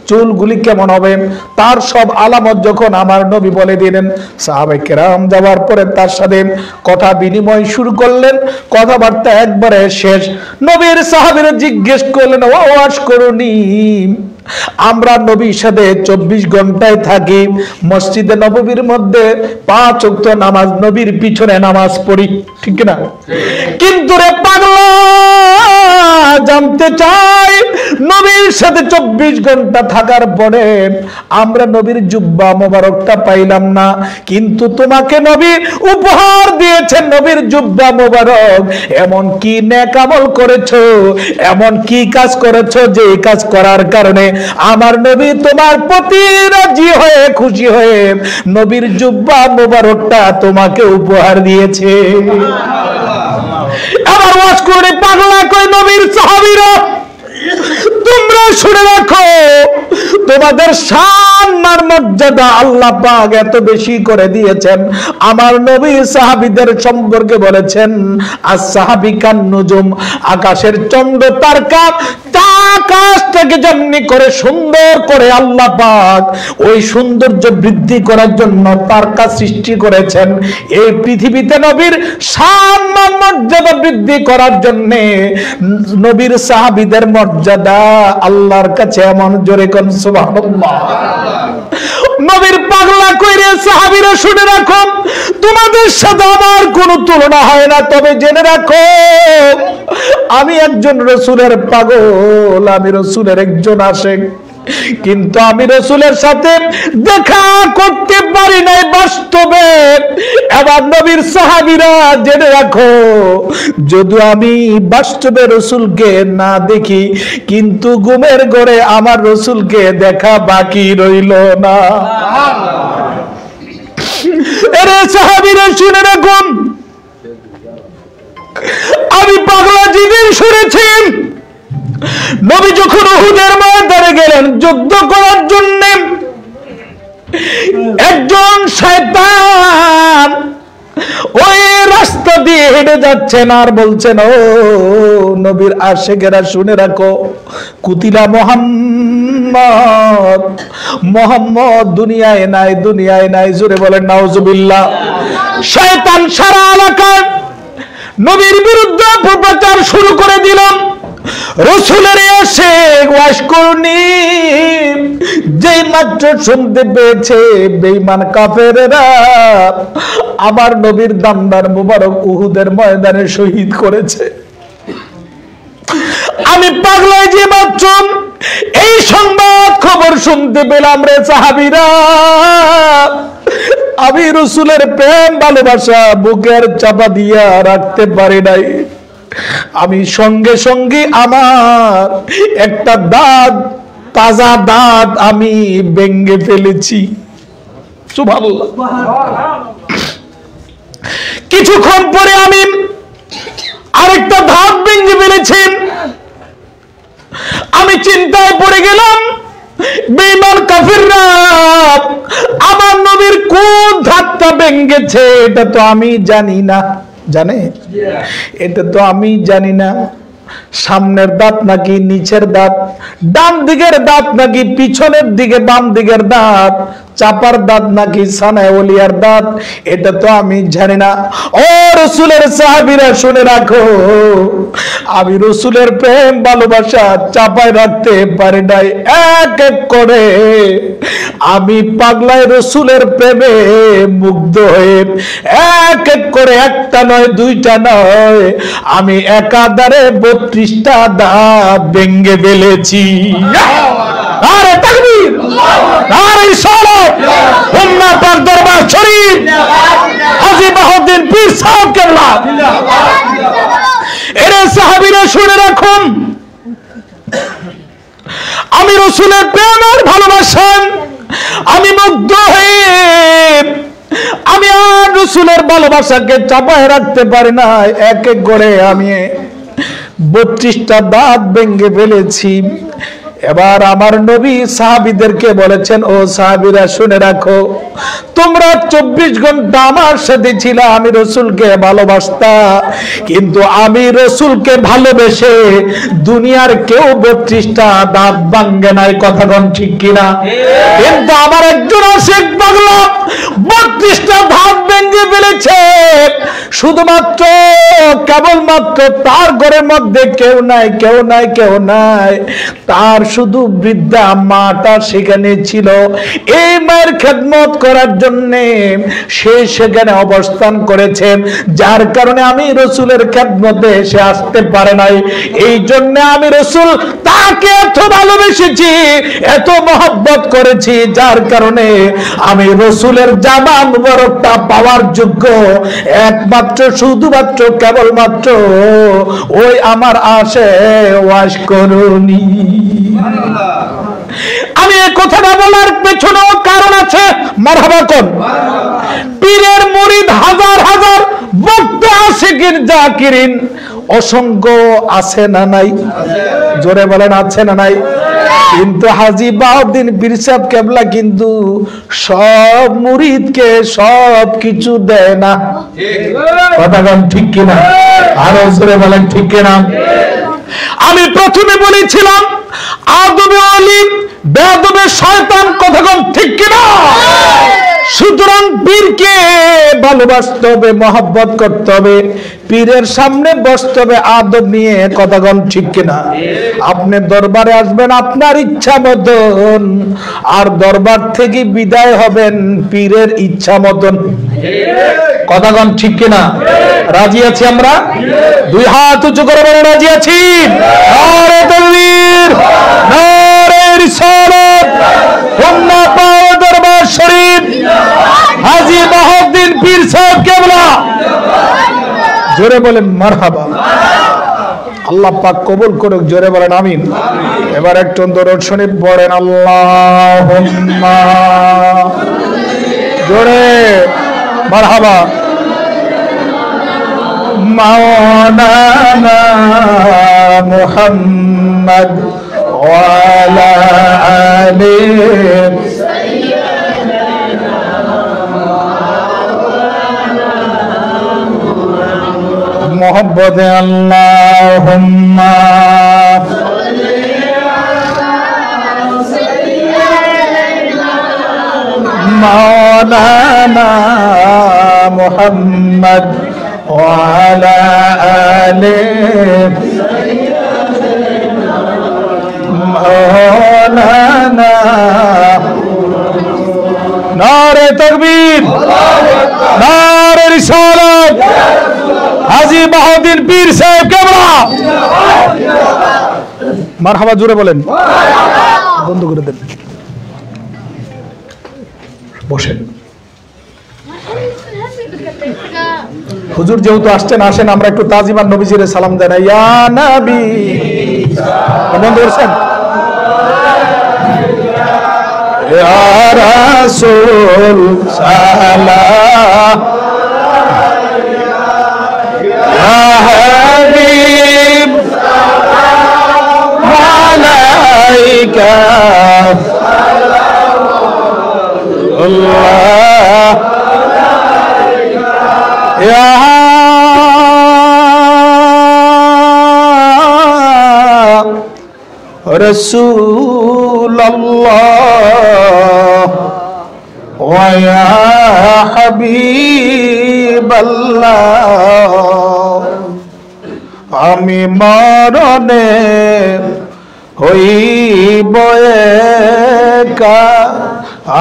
চুলগুলি কেমন হবে, তার সব আলামত যখন আমার নবী বলে দিলেন, সাহাবায়ে কেরাম যাওয়ার পরে তার সাথে কথা বিনিময় শুরু করলেন। কথাবার্তা একবারে শেষ। নবীর সাহাবীরা জিজ্ঞেস করলেন, ও ওয়াশ করুনি, আমরা নবীর সাথে 24 ঘন্টায় থাকি, মসজিদে নববীর মধ্যে 5 ওয়াক্ত নামাজ, নবীর পিছনে নামাজ পড়ি, ঠিক না? কিন্তু রে পাগলা, জানতে চাই, নবীর সাথে 24 ঘন্টা থাকার পরে আমরা নবীর জুব্বা মোবারকটা পাইলাম না, কিন্তু তোমাকে নবী উপহার দিয়েছেন নবীর জুব্বা মোবারক। এমন কি নেক আমল করেছো, এমন কি কাজ করেছো, যে কাজ করার কারণে আমার নবী তোমার প্রতি রাজি হয়ে, খুশি হয়ে নবীর জুব্বা মোবারকটা তোমাকে উপহার দিয়েছে? আবার ওয়াজ করে পাগলা কই নবীর সাহাবীরা, তোমরা শুনে রাখো, তোমাদের শান আর মর্যাদা আল্লাহ পাক এত বেশি করে দিয়েছেন। আমার নবী সাহাবীদের সম্পর্কে বলেছেন, as-সাহাবী কান-নুজুম, আকাশের চন্দ্র তারকা, আকাশটাকে যেমনি করে সুন্দর করে আল্লাহ পাক ওই সৌন্দর্য বৃদ্ধি করার জন্য তারকা সৃষ্টি করেছেন, এই পৃথিবীতে নবীর শান আর মর্যাদা বৃদ্ধি করার জন্য নবীর সাহাবীদের মর্যাদা আল্লাহর কাছে এমন, জোরে কোন সুবহানাল্লাহ। নবীর পাগলা কইরে সাহাবীরা শুনে রাখো, তোমাদের সাথে আমার কোনো তুলনা হয় না, তবে জেনে রাখো, আমি একজন রাসূলের পাগল, আমি রাসূলের একজন আশিক, কিন্তু আমি রাসূলের সাথে দেখা করতে পারি নাই বাস্তবে। এবার নবীর সাহাবীরা জেনে রাখো, যদি আমি বাস্তবে রাসূলকে না দেখি, কিন্তু ঘুমের ঘরে আমার রাসূলকে দেখা বাকি রইল না। আরে সাহাবীরা শুনে রাখুন, আমি পাগলা যেদিন শুনেছি, নবী যখন উহুদের ময়দানে গেলেন যুদ্ধ করার জন্য, একজন শয়তান ওই রাস্তা দিয়ে হেঁটে যাচ্ছেন আর বলছেন, ও নবীর আশিকেরা শুনে রাখো, কুতিলা মুহাম্মদ, মুহাম্মদ দুনিয়ায় নাই, দুনিয়ায় নাই। জোরে বলেন নাউজুবিল্লাহ। শয়তান সারা এলাকায় নবীর বিরুদ্ধে অপপ্রচার শুরু করে দিল। রাসূলের এসে ওয়াজ করনি, যেই মাত্র শুনতে পেয়েছে বেঈমান কাফেররা আমার নবীর দামদার মুবারক উহুদের ময়দানে শহীদ করেছে, আমি পাগলায় যে মাত্র এই সংবাদ খবর শুনতে পেলাম রে সাহাবীরা, আমি রাসূলের প্রেম ভালোবাসা বুকের চাপা দিয়া রাখতে পারি নাই। আমি সঙ্গে সঙ্গে আমার একটা দাঁত, তাজা দাঁত আমি ভেঙে ফেলেছি। সুবহানাল্লাহ। কিছুক্ষণ পরে আমি আরেকটা দাঁত ভেঙে ফেলেছি। আমি চিন্তায় পড়ে গেলাম, বেঈমান কাফিররা আমার নবীর কোন দাঁতটা ভেঙেছে এটা তো আমি জানি না। জানে? এটা তো আমি জানি না। সামনের দাঁত নাকি নিচের দাঁত, ডান দিকের দাঁত নাকি পিছনের দিকে বাম দিকের দাঁত, চাপার দাঁত নাকি সানায় ওলিয়ার দাঁত, এটা তো আমি জানি না। ও রসুলের সাহাবীরা শুনে রাখো, আমি রসুলের প্রেম ভালোবাসা চাপায় রাখতে পারি নাই। এক এক করে আমি পাগলায় রসুলের প্রেমে মুগ্ধ হয়ে এক এক করে, একটা নয় দুইটা নয়, আমি একাধারে 32টা দাঁত ভেঙে ফেলেছি। আরে তাকবীর, আরে সালাত, উম্মাহ পাক দরবার শরীফ, হাজী বাহাউদ্দিন পীর সাহেব কেবলা। এরে সাহাবীরা শুনে রাখুন, আমি রসুলের প্রেম আর ভালোবাসেন আমি মুগ্ধ হয়ে আমি আর রসুলের ভালোবাসাকে চাপায় রাখতে পারি না। এক এক করে আমি 32টা দাঁত ভেঙে ফেলেছি। এবার আমার নবী সাহাবীদেরকে বলেছেন, ও সাহাবীরা শুনে রাখো, তোমরা 24 ঘন্টা আমার সাথে ছিলে, আমি রসুলকে ভালোবাসতাম, কিন্তু আমি রসুলকে ভালোবেসে দুনিয়ার কেউ 32টা দাঁত ভাঙে নাই। কথা কোন ঠিক কিনা? কিন্তু আমার একজন আশিক পাগলা 32টা দাঁত ভেঙে ফেলেছে। শুধুমাত্র কেবলমাত্র তার ঘরের মধ্যে কেউ নাই, কেউ নাই, কেউ নাই, তার শুধু বৃদ্ধা মাটা সেখানে ছিল। এই মায়ের খেদমত করার জন্য সে সেখানে অবস্থান করেছে, যার কারণে আমি রসুলের খেদমতে সে আসতে পারে নাই। এই জন্য আমি রসুল তাকে এত ভালোবেসেছি, এত মহব্বত করেছি, যার কারণে আমি রসুলের জামা মুবারকটা পাওয়ার যোগ্য একমাত্র শুধুমাত্র কেবলমাত্র ওই আমার আশে ওয়াশ করুনি। আমি এই কথাটা বলার পেছনেও কারণ আছে। মারহাবা কোন? পীরের মুরিদ হাজার হাজার, ভক্ত আশিকিন জাকিরিন অসংখ্য আছে না নাই? জোরে বলেন আছে না নাই? কিন্তু হাজী বাহাউদ্দিন পীর সাহেব কেবলা কিন্তু সব মুরিদকে সব কিছু দেয় না। কথা কোন ঠিক কিনা? আরো জোরে বলেন ঠিক কিনা? আমি প্রথমে বলেছিলাম আদবে ওলি বেয়াদবে শয়তান। কথা কোন ঠিক কিনা? সুতরাং পীরকে ভালোবাসতে হবে, মহব্বত করতে হবে, পীরের সামনে বসতে হবে আদব নিয়ে। কথা কোন ঠিক কিনা? আপনি দরবারে আসবেন আপনার ইচ্ছা মতন, আর দরবার থেকে বিদায় হবেন পীরের ইচ্ছা মতন। কথা কোন ঠিক কিনা? রাজি আছি আমরা? দুই হাত উঁচু করে বলে রাজি আছি। নারে তাকবীর, নারে রিসালাত, উম্মাহ পাক দরবার শরীফ, হাজী বাহাউদ্দিন পীর সাহেব কেবলা। জোরে বলেন মারহাবা। আল্লাহ পাক কবুল করুক। জোরে বলেন আমিন। এবার একটু দরুদ শরীফ পড়েন আল্লাহুম্মা। জোরে মারহাবা। মাওলানা মুহাম্মদ ওয়া আলা আলিহি मोहब्बत अल्लाहुम्मा मौलाना मुहम्मद वाला आले मौलाना। नारे तकबीर, नारे रिसालत, हाजी बाहुद्दीन पीर साहेब केबला। মারহাবা। জোরে বলেন। বন্ধ করে দেন, বসেন। হুজুর যেহেতু আসছেন, আসেন আমরা একটু তাজিমান নবীজির সালাম দেন। ইয়া নবী। বন্ধ করছেন? ইয়া রাসূল সালাম হাবিব আলাইকা আল্লাহ ইয়া রাসূলুল্লাহ ওয়া ইয়া হাবিবাল্লাহ আমি মরণে হইব একা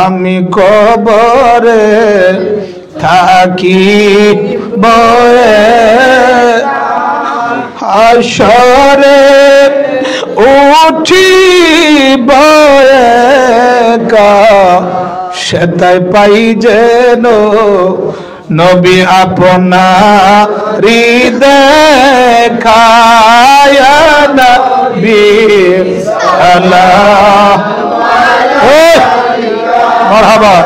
আমি কবরে থাকিব হাসরে উঠিব একা সেটাই পাই যেন নবী আপনারি দেখা ইয়া নবী আল্লাহ মারহাবা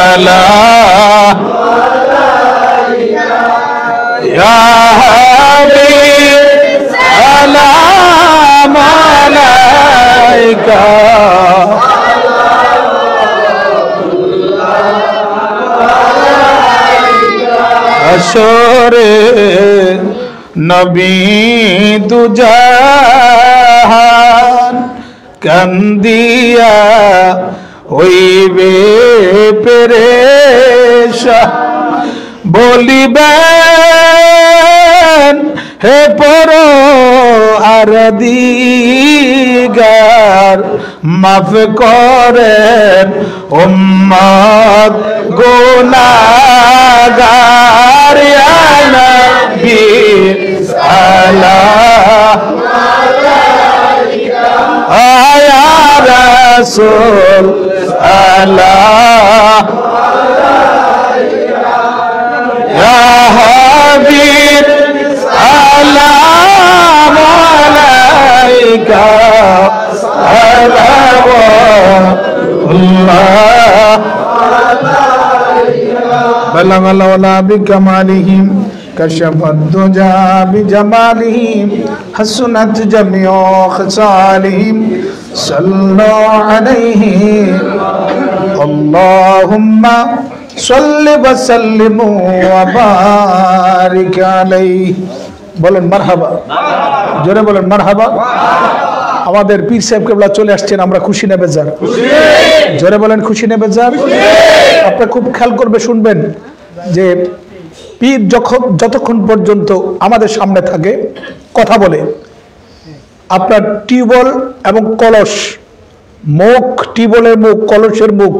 আল্লাহ ইয়া হাবিব সালাম আলাইকা হাসরে নবী দুজাহান কান্দিয়া হইবে পেরেশান বলিবেন হে পরো আরদিগার মাফ করেন উম্মত গুনাহগার ইয়া নবী সালাম ইয়া রাসূল আল্লাহ ইয়া হাবিব সালাম আলাইকা সালাওয়াতুল্লাহ بلغ العلا بكماله كشف الدجى بجماله حسنت جميع خصاله صلوا عليه اللهم صل وسلم وبارك عليه বলেন মারহাবা জোরে বলেন মারহাবা আমাদের পীর সাহেব কেবলা চলে আসছেন আমরা খুশি না বেজার জোরে বলেন খুশি না বেজার আপনি খুব খেয়াল করবে শুনবেন যে পীর যতক্ষণ পর্যন্ত আমাদের সামনে থাকে কথা বলে আপনার টিউবওয়েল এবং কলস মুখ টিউবওয়েলের মুখ কলসের মুখ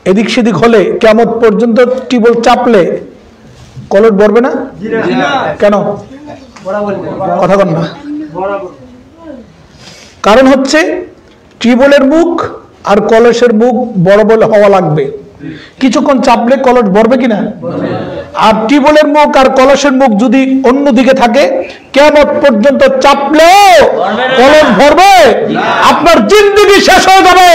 এদিক সেদিক হলে কিয়ামত পর্যন্ত টিউবওয়েল চাপলে কলস ভরবে না কেন কথা বল না কারণ হচ্ছে টিউবওয়েলের মুখ আর কলসের মুখ বড় বড় হওয়া লাগবে কিছুক্ষণ চাপলে কলস ভরবে কিনা আর টিউবওয়েলের মুখ আর কলসের মুখ যদি অন্য দিকে থাকে কিয়ামত পর্যন্ত চাপলেও কলস ভরবে আপনার জিন্দেগি শেষ হয়ে যাবে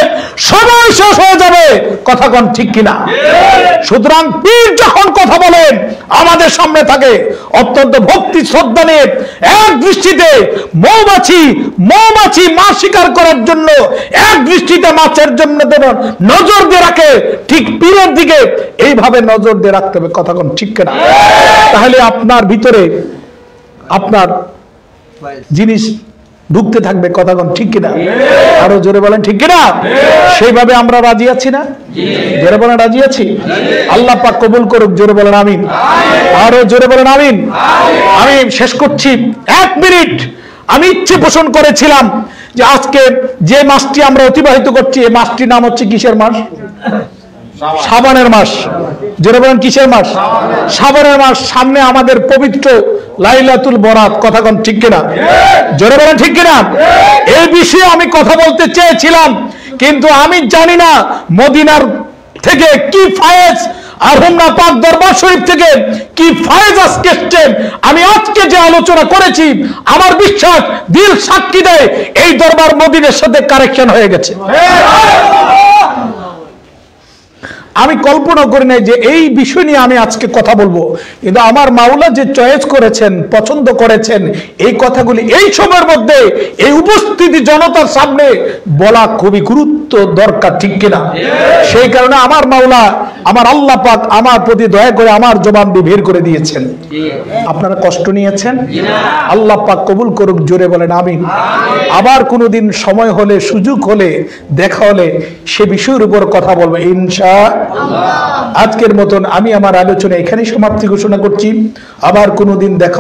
সময় শেষ হয়ে যাবে কথা কোন ঠিক কিনা সুতরাং পীর যখন কথা বলেন আমাদের সামনে থাকে অত্যন্ত ভক্তি শ্রদ্ধা নিয়ে এক দৃষ্টিতে মৌমাছি মাছ শিকার করার জন্য এক দৃষ্টিতে মাছের জন্য নজর দিয়ে রাখে ঠিক পীরের দিকে এইভাবে নজর দিয়ে রাখতে হবে কথা কোন ঠিক কিনা তাহলে আপনার ভিতরে আপনার জিনিস ঢুকতে থাকবে কথা কোন ঠিক কিনা আরো জোরে বলেন ঠিক কিনা সেইভাবে আমরা রাজি আছি না জোরে বলেন রাজি আছি আল্লাহ পাক কবুল করুক জোরে বলেন আমিন আরো জোরে বলেন আমিন আমি শেষ করছি 1 মিনিট আমি ইচ্ছে পোষণ করেছিলাম যে আজকে যে মাসটি আমরা অতিবাহিত করছি এই মাসটির নাম হচ্ছে কিসের মাস শাবানের মাস জোরে বলেন কিসের মাস শাবানের মাস সামনে আমাদের পবিত্র লাইলাতুল বরাত কথা কোন ঠিক কিনা জোরে বলেন ঠিক কিনা এই বিষয়ে আমি কথা বলতে চেয়েছিলাম কিন্তু আমি জানি না মদিনার থেকে কি ফায়েজ আর হুমরা পাক দরবার শরীফ থেকে কি ফায়েজ আজকে এসেছেন আমি আজকে যে আলোচনা করেছি আমার বিশ্বাস দিল সাক্ষী দেয় এই দরবার মদিনার সাথে কানেকশন হয়ে গেছে আমি কল্পনা করি নাই যে এই বিষয় নিয়ে আমি আজকে কথা বলবো, কিন্তু আমার মাওলা যে চয়েস করেছেন, পছন্দ করেছেন, এই কথাগুলি এই সময়ের মধ্যে এই উপস্থিতি জনতার সামনে বলা খুবই গুরুত্ব দরকার, ঠিক কিনা? সেই কারণে আমার মাওলা, আমার আল্লাহ পাক আমার প্রতি দয়া করে আমার জবানটি বের করে দিয়েছেন। আপনারা কষ্ট নিয়েছেন? আল্লাহ পাক কবুল করুক, জোরে বলেন আমিন। আবার কোনোদিন সময় হলে, সুযোগ হলে, দেখা হলে সে বিষয়ের উপর কথা বলবো ইনশাআল্লাহ। আজকের মতন আমি আমার আলোচনা এখানেই সমাপ্তি ঘোষণা করছি। আবার কোনোদিন দেখা